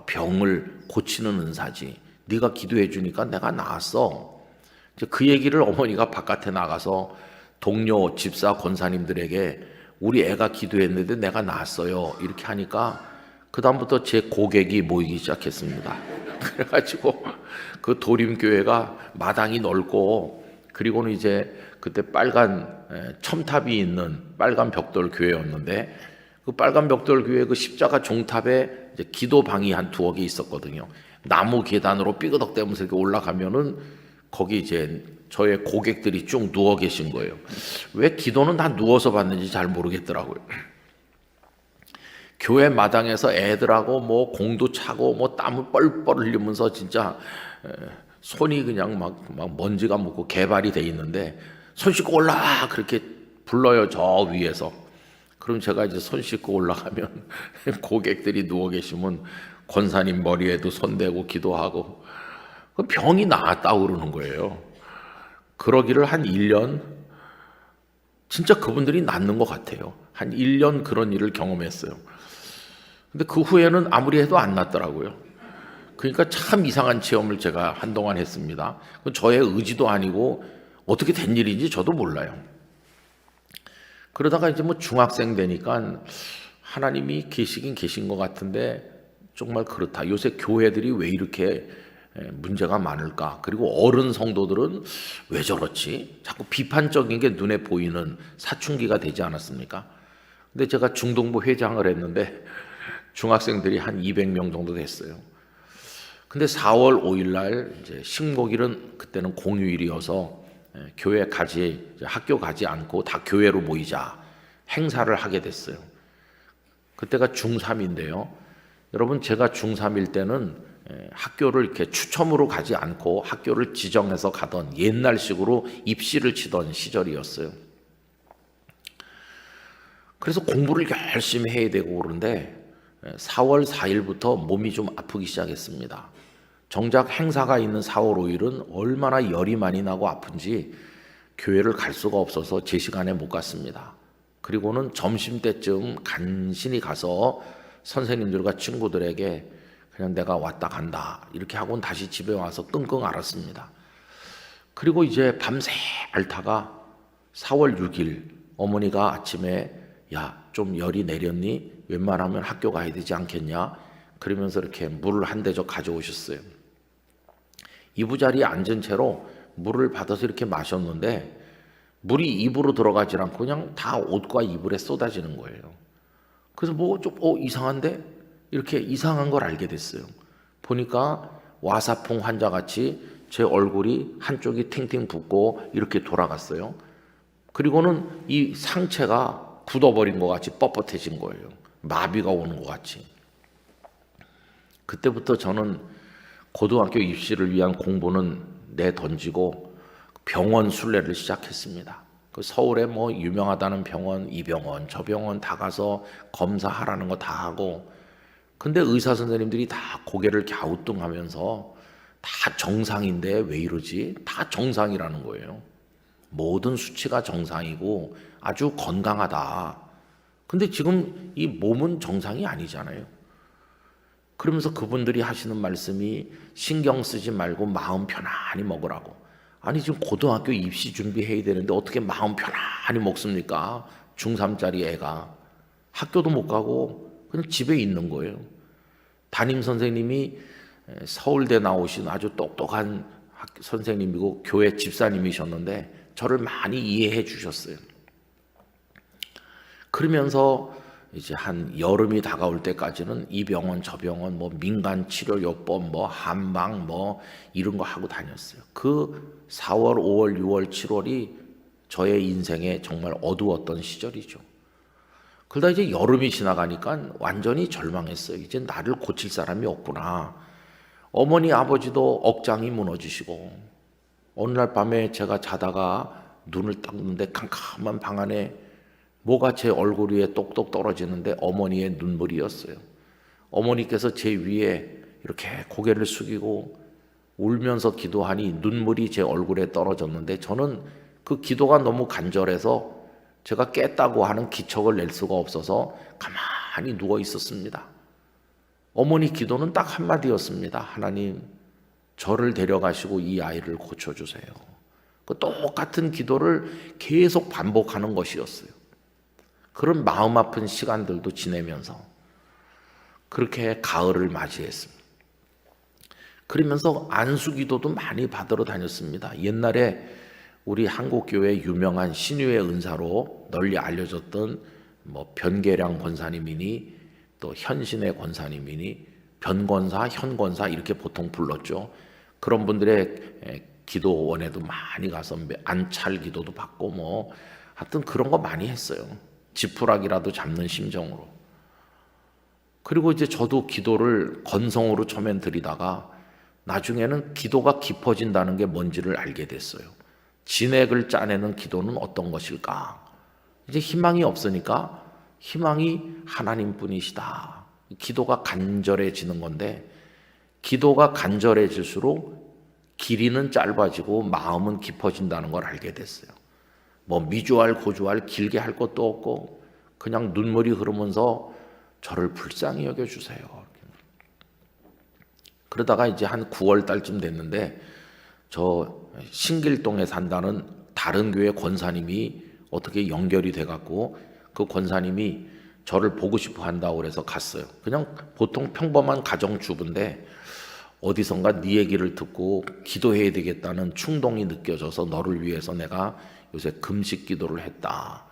병을 고치는 은사지. 네가 기도해 주니까 내가 나았어. 이제 그 얘기를 어머니가 바깥에 나가서 동료, 집사, 권사님들에게 우리 애가 기도했는데 내가 나았어요. 이렇게 하니까 그다음부터 제 고객이 모이기 시작했습니다. 그래가지고 그 도림교회가 마당이 넓고, 그리고는 이제 그때 빨간 첨탑이 있는 빨간 벽돌 교회였는데, 그 빨간 벽돌 교회 그 십자가 종탑에 이제 기도방이 한 두어 개 있었거든요. 나무 계단으로 삐그덕대면서 이렇게 올라가면은 거기 이제 저의 고객들이 쭉 누워 계신 거예요. 왜 기도는 다 누워서 받는지 잘 모르겠더라고요. 교회 마당에서 애들하고 뭐 공도 차고 뭐 땀을 뻘뻘 흘리면서 진짜 손이 그냥 막 먼지가 묻고 개발이 돼 있는데, 손 씻고 올라와 그렇게 불러요, 저 위에서. 그럼 제가 이제 손 씻고 올라가면 고객들이 누워 계시면 권사님 머리에도 손대고 기도하고, 그 병이 나았다고 그러는 거예요. 그러기를 한 1년, 진짜 그분들이 낫는 것 같아요. 한 1년 그런 일을 경험했어요. 근데 그 후에는 아무리 해도 안 낫더라고요. 그러니까 참 이상한 체험을 제가 한동안 했습니다. 저의 의지도 아니고 어떻게 된 일인지 저도 몰라요. 그러다가 이제 뭐 중학생 되니까 하나님이 계시긴 계신 것 같은데 정말 그렇다. 요새 교회들이 왜 이렇게 문제가 많을까? 그리고 어른 성도들은 왜 저렇지? 자꾸 비판적인 게 눈에 보이는 사춘기가 되지 않았습니까? 근데 제가 중동부 회장을 했는데 중학생들이 한 200명 정도 됐어요. 근데 4월 5일 날 이제 식목일은 그때는 공휴일이어서 교회 가지, 학교 가지 않고 다 교회로 모이자 행사를 하게 됐어요. 그때가 중3인데요. 여러분, 제가 중3일 때는 학교를 이렇게 추첨으로 가지 않고 학교를 지정해서 가던 옛날식으로 입시를 치던 시절이었어요. 그래서 공부를 열심히 해야 되고 그런데 4월 4일부터 몸이 좀 아프기 시작했습니다. 정작 행사가 있는 4월 5일은 얼마나 열이 많이 나고 아픈지 교회를 갈 수가 없어서 제 시간에 못 갔습니다. 그리고는 점심때쯤 간신히 가서 선생님들과 친구들에게 그냥 내가 왔다 간다 이렇게 하고는 다시 집에 와서 끙끙 앓았습니다. 그리고 이제 밤새 앓다가 4월 6일 어머니가 아침에 야, 좀 열이 내렸니? 웬만하면 학교 가야 되지 않겠냐? 그러면서 이렇게 물을 한 대접 가져오셨어요. 이부자리에 앉은 채로 물을 받아서 이렇게 마셨는데 물이 입으로 들어가질 않고 그냥 다 옷과 이불에 쏟아지는 거예요. 그래서 뭐 좀 이상한데? 이렇게 이상한 걸 알게 됐어요. 보니까 와사풍 환자같이 제 얼굴이 한쪽이 팅팅 붓고 이렇게 돌아갔어요. 그리고는 이 상체가 굳어버린 것 같이 뻣뻣해진 거예요. 마비가 오는 것 같이. 그때부터 저는 고등학교 입시를 위한 공부는 내던지고 병원 순례를 시작했습니다. 그 서울에 뭐 유명하다는 병원, 이 병원, 저 병원 다 가서 검사하라는 거 다 하고, 근데 의사 선생님들이 다 고개를 갸우뚱하면서 다 정상인데 왜 이러지? 다 정상이라는 거예요. 모든 수치가 정상이고 아주 건강하다. 근데 지금 이 몸은 정상이 아니잖아요. 그러면서 그분들이 하시는 말씀이 신경 쓰지 말고 마음 편안히 먹으라고. 아니 지금 고등학교 입시 준비해야 되는데 어떻게 마음 편안히 먹습니까? 중3짜리 애가. 학교도 못 가고 그냥 집에 있는 거예요. 담임 선생님이 서울대 나오신 아주 똑똑한 선생님이고 교회 집사님이셨는데 저를 많이 이해해 주셨어요. 그러면서 이제 한 여름이 다가올 때까지는 이 병원 저 병원 뭐 민간 치료요법 뭐 한방 뭐 이런 거 하고 다녔어요. 그 4월, 5월, 6월, 7월이 저의 인생에 정말 어두웠던 시절이죠. 그러다 이제 여름이 지나가니까 완전히 절망했어요. 이제 나를 고칠 사람이 없구나. 어머니 아버지도 억장이 무너지시고 어느 날 밤에 제가 자다가 눈을 떴는데 캄캄한 방 안에 뭐가 제 얼굴 위에 똑똑 떨어지는데 어머니의 눈물이었어요. 어머니께서 제 위에 이렇게 고개를 숙이고 울면서 기도하니 눈물이 제 얼굴에 떨어졌는데 저는 그 기도가 너무 간절해서 제가 깼다고 하는 기척을 낼 수가 없어서 가만히 누워 있었습니다. 어머니 기도는 딱 한마디였습니다. 하나님, 저를 데려가시고 이 아이를 고쳐주세요. 그 똑같은 기도를 계속 반복하는 것이었어요. 그런 마음 아픈 시간들도 지내면서 그렇게 가을을 맞이했습니다. 그러면서 안수기도도 많이 받으러 다녔습니다. 옛날에 우리 한국교회 유명한 신유의 은사로 널리 알려졌던 변계량 권사님이니 또 현신의 권사님이니 변권사, 현권사 이렇게 보통 불렀죠. 그런 분들의 기도원에도 많이 가서 안찰 기도도 받고 하여튼 그런 거 많이 했어요. 지푸라기라도 잡는 심정으로. 그리고 이제 저도 기도를 건성으로 처음엔 드리다가 나중에는 기도가 깊어진다는 게 뭔지를 알게 됐어요. 진액을 짜내는 기도는 어떤 것일까? 이제 희망이 없으니까 희망이 하나님뿐이시다. 기도가 간절해지는 건데 기도가 간절해질수록 길이는 짧아지고 마음은 깊어진다는 걸 알게 됐어요. 미주알 고주알 길게 할 것도 없고 그냥 눈물이 흐르면서 저를 불쌍히 여겨주세요. 그러다가 이제 한 9월 달쯤 됐는데 저 신길동에 산다는 다른 교회 권사님이 어떻게 연결이 돼갖고 그 권사님이 저를 보고 싶어 한다고 그래서 갔어요. 그냥 보통 평범한 가정주부인데 어디선가 네 얘기를 듣고 기도해야 되겠다는 충동이 느껴져서 너를 위해서 내가 요새 금식 기도를 했다.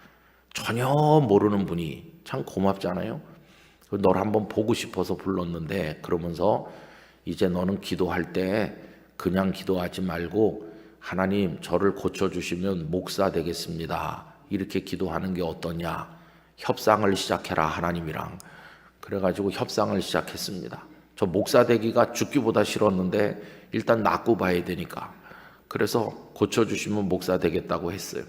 전혀 모르는 분이 참 고맙잖아요. 너를 한번 보고 싶어서 불렀는데 그러면서 이제 너는 기도할 때 그냥 기도하지 말고 하나님 저를 고쳐주시면 목사 되겠습니다. 이렇게 기도하는 게 어떠냐. 협상을 시작해라 하나님이랑. 그래가지고 협상을 시작했습니다. 저 목사 되기가 죽기보다 싫었는데 일단 낫고 봐야 되니까. 그래서 고쳐주시면 목사 되겠다고 했어요.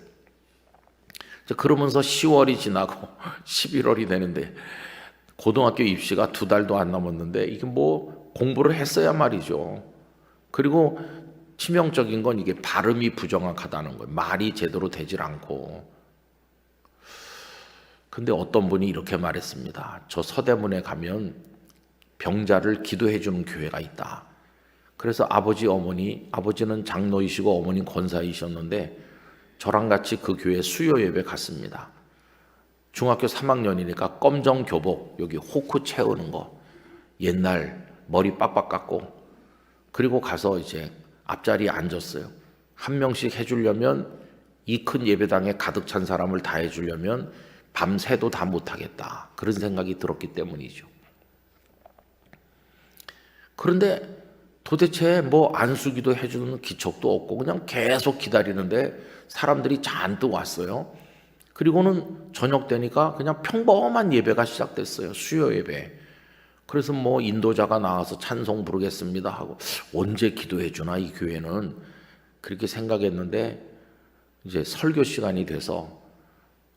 그러면서 10월이 지나고 11월이 되는데 고등학교 입시가 2달도 안 남았는데 이게 공부를 했어야 말이죠. 그리고 치명적인 건 이게 발음이 부정확하다는 거예요. 말이 제대로 되질 않고. 근데 어떤 분이 이렇게 말했습니다. 저 서대문에 가면 병자를 기도해 주는 교회가 있다. 그래서 아버지, 어머니, 아버지는 장로이시고 어머니는 권사이셨는데 저랑 같이 그 교회 수요 예배 갔습니다. 중학교 3학년이니까 검정 교복, 여기 호크 채우는 거, 옛날 머리 빡빡 깎고, 그리고 가서 이제 앞자리에 앉았어요. 한 명씩 해주려면 이 큰 예배당에 가득 찬 사람을 다 해주려면 밤새도 다 못하겠다. 그런 생각이 들었기 때문이죠. 그런데 도대체 안수기도 해주는 기척도 없고 그냥 계속 기다리는데 사람들이 잔뜩 왔어요. 그리고는 저녁 되니까 그냥 평범한 예배가 시작됐어요. 수요 예배. 그래서 인도자가 나와서 찬송 부르겠습니다 하고 언제 기도해 주나 이 교회는 그렇게 생각했는데 이제 설교 시간이 돼서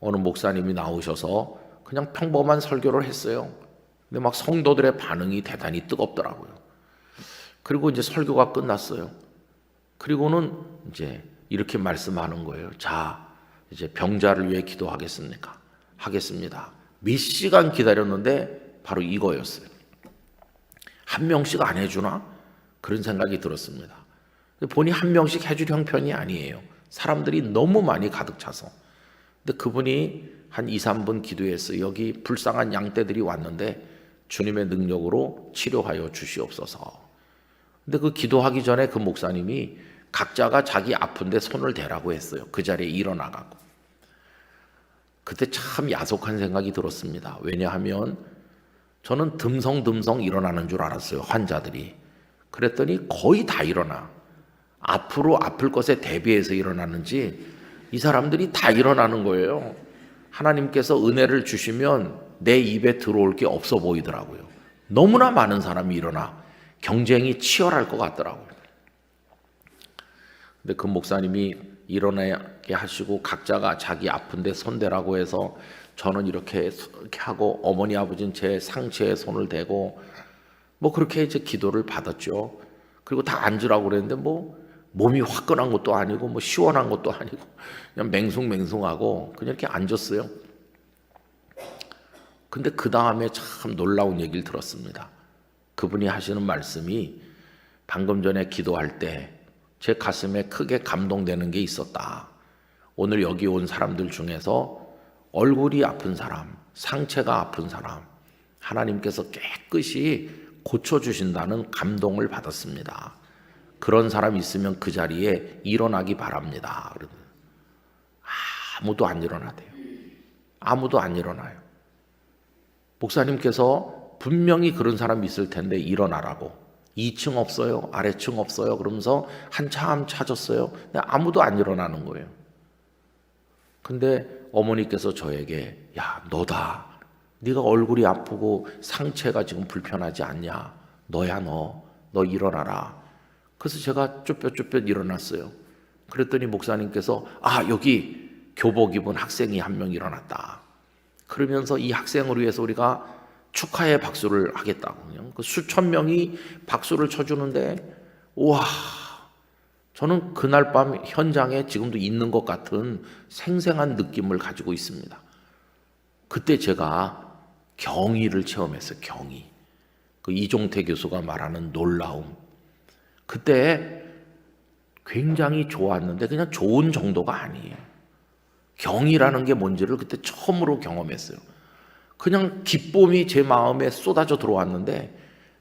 어느 목사님이 나오셔서 그냥 평범한 설교를 했어요. 근데 성도들의 반응이 대단히 뜨겁더라고요. 그리고 이제 설교가 끝났어요. 그리고는 이제 이렇게 말씀하는 거예요. 자, 이제 병자를 위해 기도하겠습니까? 하겠습니다. 몇 시간 기다렸는데 바로 이거였어요. 한 명씩 안 해주나? 그런 생각이 들었습니다. 본이 한 명씩 해줄 형편이 아니에요. 사람들이 너무 많이 가득 차서. 근데 그분이 한 2, 3분 기도했어요. 여기 불쌍한 양떼들이 왔는데 주님의 능력으로 치료하여 주시옵소서. 근데 그 기도하기 전에 그 목사님이 각자가 자기 아픈데 손을 대라고 했어요. 그 자리에 일어나가고. 그때 참 야속한 생각이 들었습니다. 왜냐하면 저는 듬성듬성 일어나는 줄 알았어요. 환자들이. 그랬더니 거의 다 일어나. 앞으로 아플 것에 대비해서 일어나는지 이 사람들이 다 일어나는 거예요. 하나님께서 은혜를 주시면 내 입에 들어올 게 없어 보이더라고요. 너무나 많은 사람이 일어나. 경쟁이 치열할 것 같더라고요. 근데 그 목사님이 일어나게 하시고 각자가 자기 아픈데 손대라고 해서 저는 이렇게 하고 어머니 아버지는 제 상체에 손을 대고 그렇게 이제 기도를 받았죠. 그리고 다 앉으라고 그랬는데 뭐 몸이 화끈한 것도 아니고 뭐 시원한 것도 아니고 그냥 맹숭맹숭하고 그냥 이렇게 앉았어요. 근데 그 다음에 참 놀라운 얘기를 들었습니다. 그분이 하시는 말씀이 방금 전에 기도할 때 제 가슴에 크게 감동되는 게 있었다. 오늘 여기 온 사람들 중에서 얼굴이 아픈 사람, 상체가 아픈 사람, 하나님께서 깨끗이 고쳐주신다는 감동을 받았습니다. 그런 사람 있으면 그 자리에 일어나기 바랍니다. 아무도 안 일어나대요. 아무도 안 일어나요. 목사님께서 분명히 그런 사람이 있을 텐데 일어나라고. 2층 없어요, 아래층 없어요 그러면서 한참 찾았어요. 근데 아무도 안 일어나는 거예요. 근데 어머니께서 저에게 야 너다. 네가 얼굴이 아프고 상체가 지금 불편하지 않냐. 너야 너 일어나라. 그래서 제가 쭈뼛쭈뼛 일어났어요. 그랬더니 목사님께서 여기 교복 입은 학생이 한 명 일어났다. 그러면서 이 학생을 위해서 우리가 축하의 박수를 하겠다고. 그 수천 명이 박수를 쳐주는데 와, 저는 그날 밤 현장에 지금도 있는 것 같은 생생한 느낌을 가지고 있습니다. 그때 제가 경의를 체험했어요. 경의. 그 이종태 교수가 말하는 놀라움. 그때 굉장히 좋았는데 그냥 좋은 정도가 아니에요. 경이라는 게 뭔지를 그때 처음으로 경험했어요. 그냥 기쁨이 제 마음에 쏟아져 들어왔는데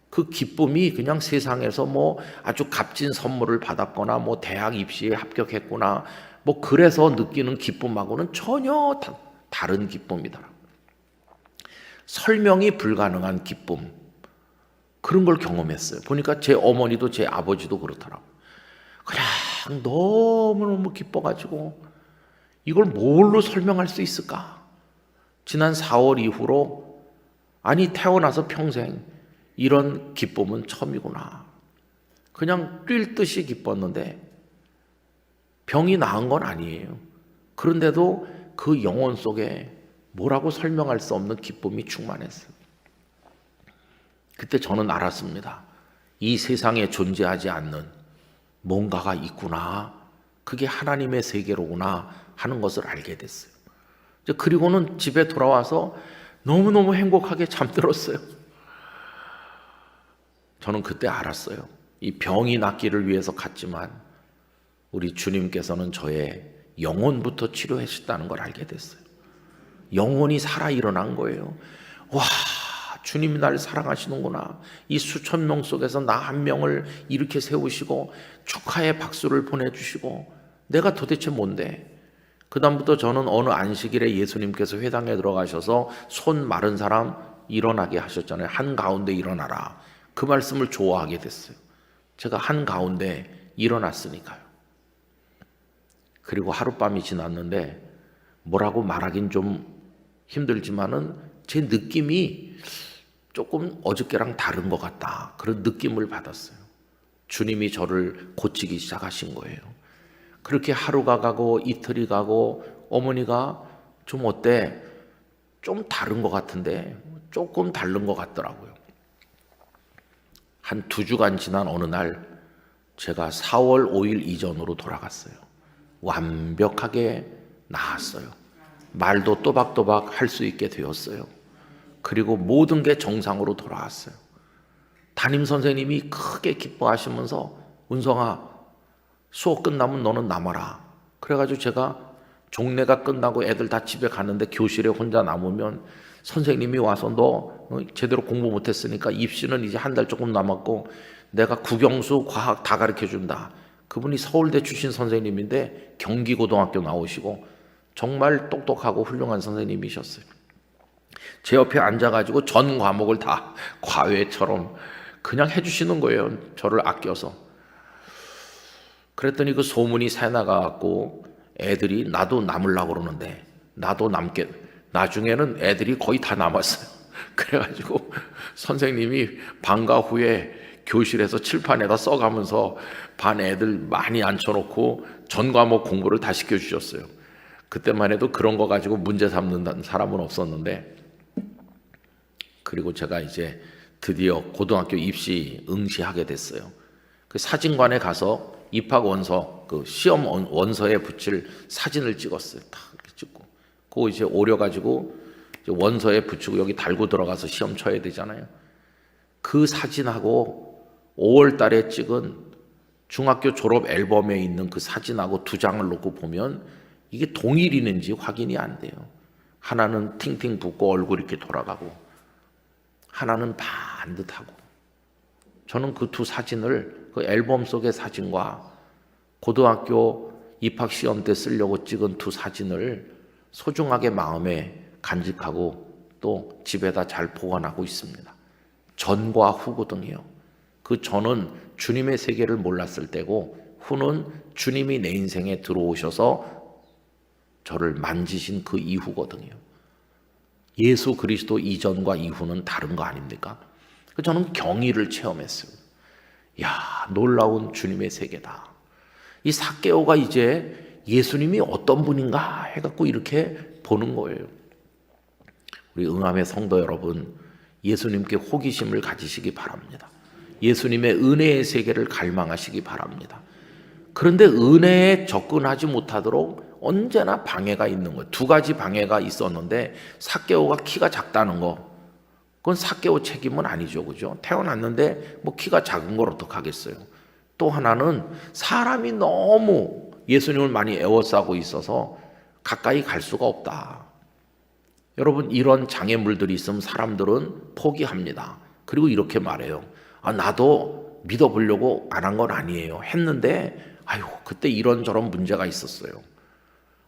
그 기쁨이 그냥 세상에서 뭐 아주 값진 선물을 받았거나 뭐 대학 입시에 합격했구나 뭐 그래서 느끼는 기쁨하고는 전혀 다른 기쁨이더라. 설명이 불가능한 기쁨, 그런 걸 경험했어요. 보니까 제 어머니도 제 아버지도 그렇더라고요. 그냥 너무너무 기뻐가지고 이걸 뭘로 설명할 수 있을까? 지난 4월 이후로 태어나서 평생 이런 기쁨은 처음이구나. 그냥 뛸 듯이 기뻤는데 병이 나은 건 아니에요. 그런데도 그 영혼 속에 뭐라고 설명할 수 없는 기쁨이 충만했어요. 그때 저는 알았습니다. 이 세상에 존재하지 않는 뭔가가 있구나. 그게 하나님의 세계로구나 하는 것을 알게 됐어요. 그리고는 집에 돌아와서 너무너무 행복하게 잠들었어요. 저는 그때 알았어요. 이 병이 낫기를 위해서 갔지만 우리 주님께서는 저의 영혼부터 치료하셨다는 걸 알게 됐어요. 영혼이 살아 일어난 거예요. 와, 주님이 날 사랑하시는구나. 이 수천 명 속에서 나 한 명을 이렇게 세우시고 축하의 박수를 보내주시고 내가 도대체 뭔데? 그 다음부터 저는 어느 안식일에 예수님께서 회당에 들어가셔서 손 마른 사람 일어나게 하셨잖아요. 한가운데 일어나라. 그 말씀을 좋아하게 됐어요. 제가 한가운데 일어났으니까요. 그리고 하룻밤이 지났는데 뭐라고 말하긴 좀 힘들지만은 제 느낌이 조금 어저께랑 다른 것 같다. 그런 느낌을 받았어요. 주님이 저를 고치기 시작하신 거예요. 그렇게 하루가 가고 이틀이 가고 어머니가 좀 어때? 좀 다른 것 같은데 조금 다른 것 같더라고요. 한 2주간 지난 어느 날 제가 4월 5일 이전으로 돌아갔어요. 완벽하게 나았어요. 말도 또박또박 할 수 있게 되었어요. 그리고 모든 게 정상으로 돌아왔어요. 담임 선생님이 크게 기뻐하시면서 은성아 수업 끝나면 너는 남아라. 그래가지고 제가 종례가 끝나고 애들 다 집에 가는데 교실에 혼자 남으면 선생님이 와서 너 제대로 공부 못했으니까 입시는 이제 한 달 조금 남았고 내가 국영수 과학 다 가르쳐준다. 그분이 서울대 출신 선생님인데 경기고등학교 나오시고 정말 똑똑하고 훌륭한 선생님이셨어요. 제 옆에 앉아가지고 전 과목을 다 과외처럼 그냥 해주시는 거예요. 저를 아껴서. 그랬더니 그 소문이 새나가갖고 애들이 나도 남으려고 그러는데 나도 남게 나중에는 애들이 거의 다 남았어요. 그래가지고 선생님이 방과 후에 교실에서 칠판에다 써가면서 반 애들 많이 앉혀놓고 전 과목 공부를 다 시켜주셨어요. 그때만 해도 그런 거 가지고 문제 삼는 사람은 없었는데 그리고 제가 이제 드디어 고등학교 입시 응시하게 됐어요. 그 사진관에 가서 입학 원서, 그 시험 원서에 붙일 사진을 찍었어요. 딱 이렇게 찍고. 그거 이제 오려가지고 이제 원서에 붙이고 여기 달고 들어가서 시험 쳐야 되잖아요. 그 사진하고 5월 달에 찍은 중학교 졸업 앨범에 있는 그 사진하고 두 장을 놓고 보면 이게 동일인지 확인이 안 돼요. 하나는 팅팅 붓고 얼굴 이렇게 돌아가고 하나는 반듯하고. 저는 그 두 사진을 그 앨범 속의 사진과 고등학교 입학 시험 때 쓰려고 찍은 두 사진을 소중하게 마음에 간직하고 또 집에다 잘 보관하고 있습니다. 전과 후거든요. 그 전은 주님의 세계를 몰랐을 때고 후는 주님이 내 인생에 들어오셔서 저를 만지신 그 이후거든요. 예수 그리스도 이전과 이후는 다른 거 아닙니까? 저는 경이를 체험했어요. 야, 놀라운 주님의 세계다. 이 삭개오가 이제 예수님이 어떤 분인가 해갖고 이렇게 보는 거예요. 우리 응암의 성도 여러분, 예수님께 호기심을 가지시기 바랍니다. 예수님의 은혜의 세계를 갈망하시기 바랍니다. 그런데 은혜에 접근하지 못하도록 언제나 방해가 있는 거예요. 두 가지 방해가 있었는데 삭개오가 키가 작다는 거, 그건 삭개오 책임은 아니죠, 그죠? 태어났는데 뭐 키가 작은 걸 어떡하겠어요. 또 하나는 사람이 너무 예수님을 많이 에워싸고 있어서 가까이 갈 수가 없다. 여러분, 이런 장애물들이 있으면 사람들은 포기합니다. 그리고 이렇게 말해요. 나도 믿어보려고 안 한 건 아니에요. 했는데 아유, 그때 이런저런 문제가 있었어요.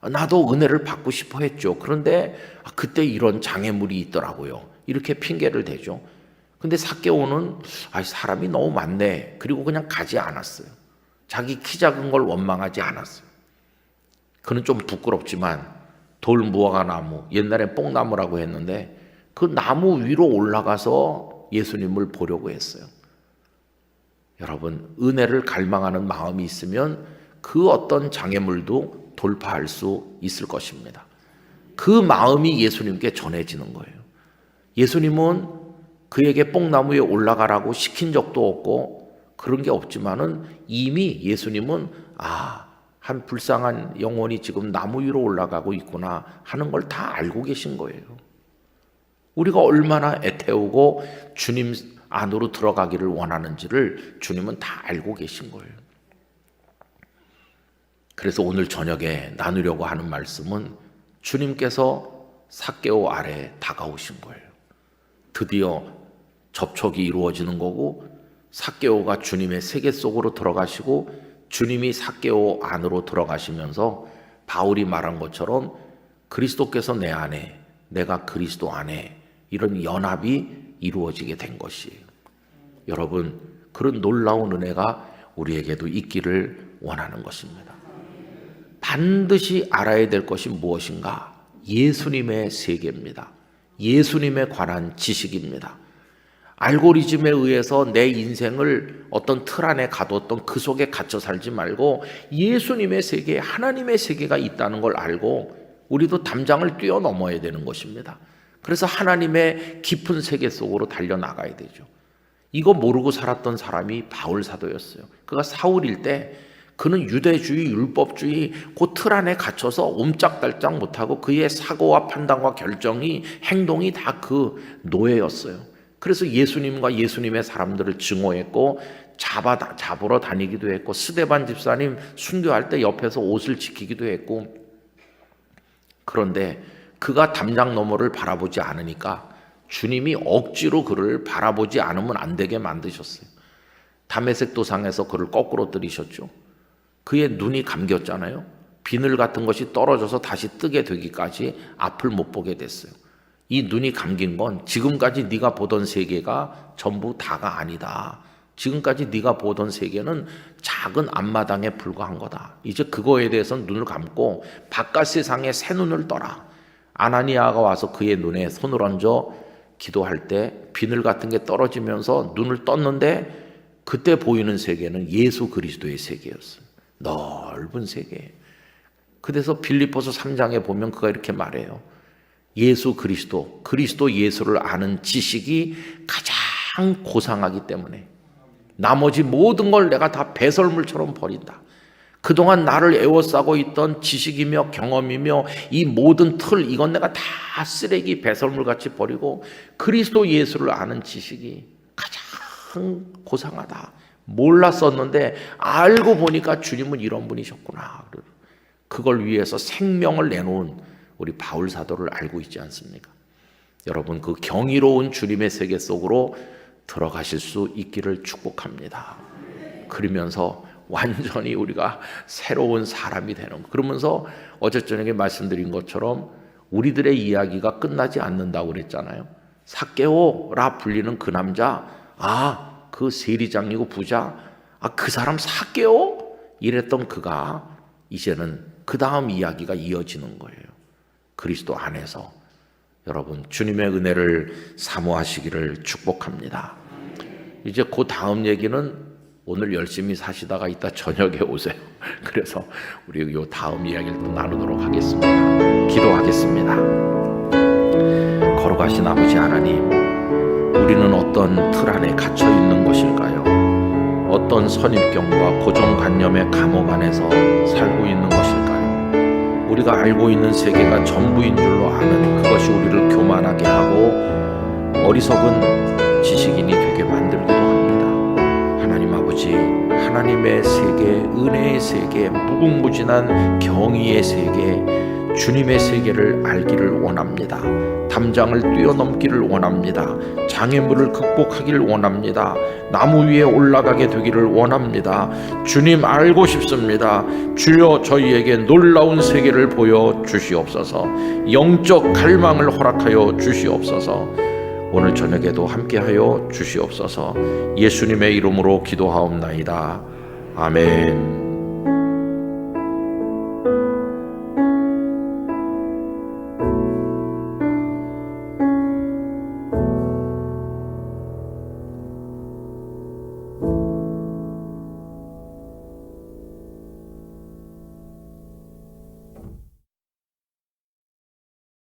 나도 은혜를 받고 싶어 했죠. 그런데 그때 이런 장애물이 있더라고요. 이렇게 핑계를 대죠. 근데 삭개오는 사람이 너무 많네. 그리고 그냥 가지 않았어요. 자기 키 작은 걸 원망하지 않았어요. 그는 좀 부끄럽지만 돌무화과 나무, 옛날에 뽕나무라고 했는데 그 나무 위로 올라가서 예수님을 보려고 했어요. 여러분, 은혜를 갈망하는 마음이 있으면 그 어떤 장애물도 돌파할 수 있을 것입니다. 그 마음이 예수님께 전해지는 거예요. 예수님은 그에게 뽕나무에 올라가라고 시킨 적도 없고 그런 게 없지만은 이미 예수님은 한 불쌍한 영혼이 지금 나무 위로 올라가고 있구나 하는 걸 다 알고 계신 거예요. 우리가 얼마나 애태우고 주님 안으로 들어가기를 원하는지를 주님은 다 알고 계신 거예요. 그래서 오늘 저녁에 나누려고 하는 말씀은 주님께서 삭개오 아래에 다가오신 거예요. 드디어 접촉이 이루어지는 거고 삭개오가 주님의 세계 속으로 들어가시고 주님이 삭개오 안으로 들어가시면서 바울이 말한 것처럼 그리스도께서 내 안에, 내가 그리스도 안에 이런 연합이 이루어지게 된 것이에요. 여러분, 그런 놀라운 은혜가 우리에게도 있기를 원하는 것입니다. 반드시 알아야 될 것이 무엇인가? 예수님의 세계입니다. 예수님에 관한 지식입니다. 알고리즘에 의해서 내 인생을 어떤 틀 안에 가뒀던 그 속에 갇혀 살지 말고 예수님의 세계, 하나님의 세계가 있다는 걸 알고 우리도 담장을 뛰어넘어야 되는 것입니다. 그래서 하나님의 깊은 세계 속으로 달려나가야 되죠. 이거 모르고 살았던 사람이 바울 사도였어요. 그가 사울일 때 그는 유대주의, 율법주의 그 틀 안에 갇혀서 옴짝달짝 못하고 그의 사고와 판단과 결정이, 행동이 다 그 노예였어요. 그래서 예수님과 예수님의 사람들을 증오했고 잡으러 다니기도 했고 스데반 집사님 순교할 때 옆에서 옷을 지키기도 했고, 그런데 그가 담장 너머를 바라보지 않으니까 주님이 억지로 그를 바라보지 않으면 안 되게 만드셨어요. 다메섹 도상에서 그를 거꾸로 들이셨죠. 그의 눈이 감겼잖아요. 비늘 같은 것이 떨어져서 다시 뜨게 되기까지 앞을 못 보게 됐어요. 이 눈이 감긴 건 지금까지 네가 보던 세계가 전부 다가 아니다. 지금까지 네가 보던 세계는 작은 앞마당에 불과한 거다. 이제 그거에 대해서는 눈을 감고 바깥 세상에 새 눈을 떠라. 아나니아가 와서 그의 눈에 손을 얹어 기도할 때 비늘 같은 게 떨어지면서 눈을 떴는데 그때 보이는 세계는 예수 그리스도의 세계였어요. 넓은 세계. 그래서 빌립보서 3장에 보면 그가 이렇게 말해요. 예수 그리스도 예수를 아는 지식이 가장 고상하기 때문에 나머지 모든 걸 내가 다 배설물처럼 버린다. 그동안 나를 에워싸고 있던 지식이며 경험이며 이 모든 틀, 이건 내가 다 쓰레기 배설물같이 버리고 그리스도 예수를 아는 지식이 가장 고상하다. 몰랐었는데 알고 보니까 주님은 이런 분이셨구나. 그걸 위해서 생명을 내놓은 우리 바울 사도를 알고 있지 않습니까? 여러분, 그 경이로운 주님의 세계 속으로 들어가실 수 있기를 축복합니다. 그러면서 완전히 우리가 새로운 사람이 되는 거. 그러면서 어제 저녁에 말씀드린 것처럼 우리들의 이야기가 끝나지 않는다고 그랬잖아요. 삭개오라 불리는 그 남자, 그 세리장이고 부자, 그 사람 삭개오? 이랬던 그가 이제는 그 다음 이야기가 이어지는 거예요. 그리스도 안에서 여러분 주님의 은혜를 사모하시기를 축복합니다. 이제 그 다음 얘기는 오늘 열심히 사시다가 이따 저녁에 오세요. 그래서 우리 요 다음 이야기를 또 나누도록 하겠습니다. 기도하겠습니다. 걸어가신 아버지 하나님, 우리는 어떤 틀 안에 갇혀 있는 것일까요? 어떤 선입견과 고정관념의 감옥 안에서 살고 있는 것일까요? 우리가 알고 있는 세계가 전부인 줄로 아는 그것이 우리를 교만하게 하고 어리석은 지식인이 되게 만들기도 합니다. 하나님 아버지, 하나님의 세계, 은혜의 세계, 무궁무진한 경의의 세계, 주님의 세계를 알기를 원합니다. 담장을 뛰어넘기를 원합니다. 장애물을 극복하기를 원합니다. 나무 위에 올라가게 되기를 원합니다. 주님 알고 싶습니다. 주여 저희에게 놀라운 세계를 보여주시옵소서. 영적 갈망을 허락하여 주시옵소서. 오늘 저녁에도 함께하여 주시옵소서. 예수님의 이름으로 기도하옵나이다. 아멘.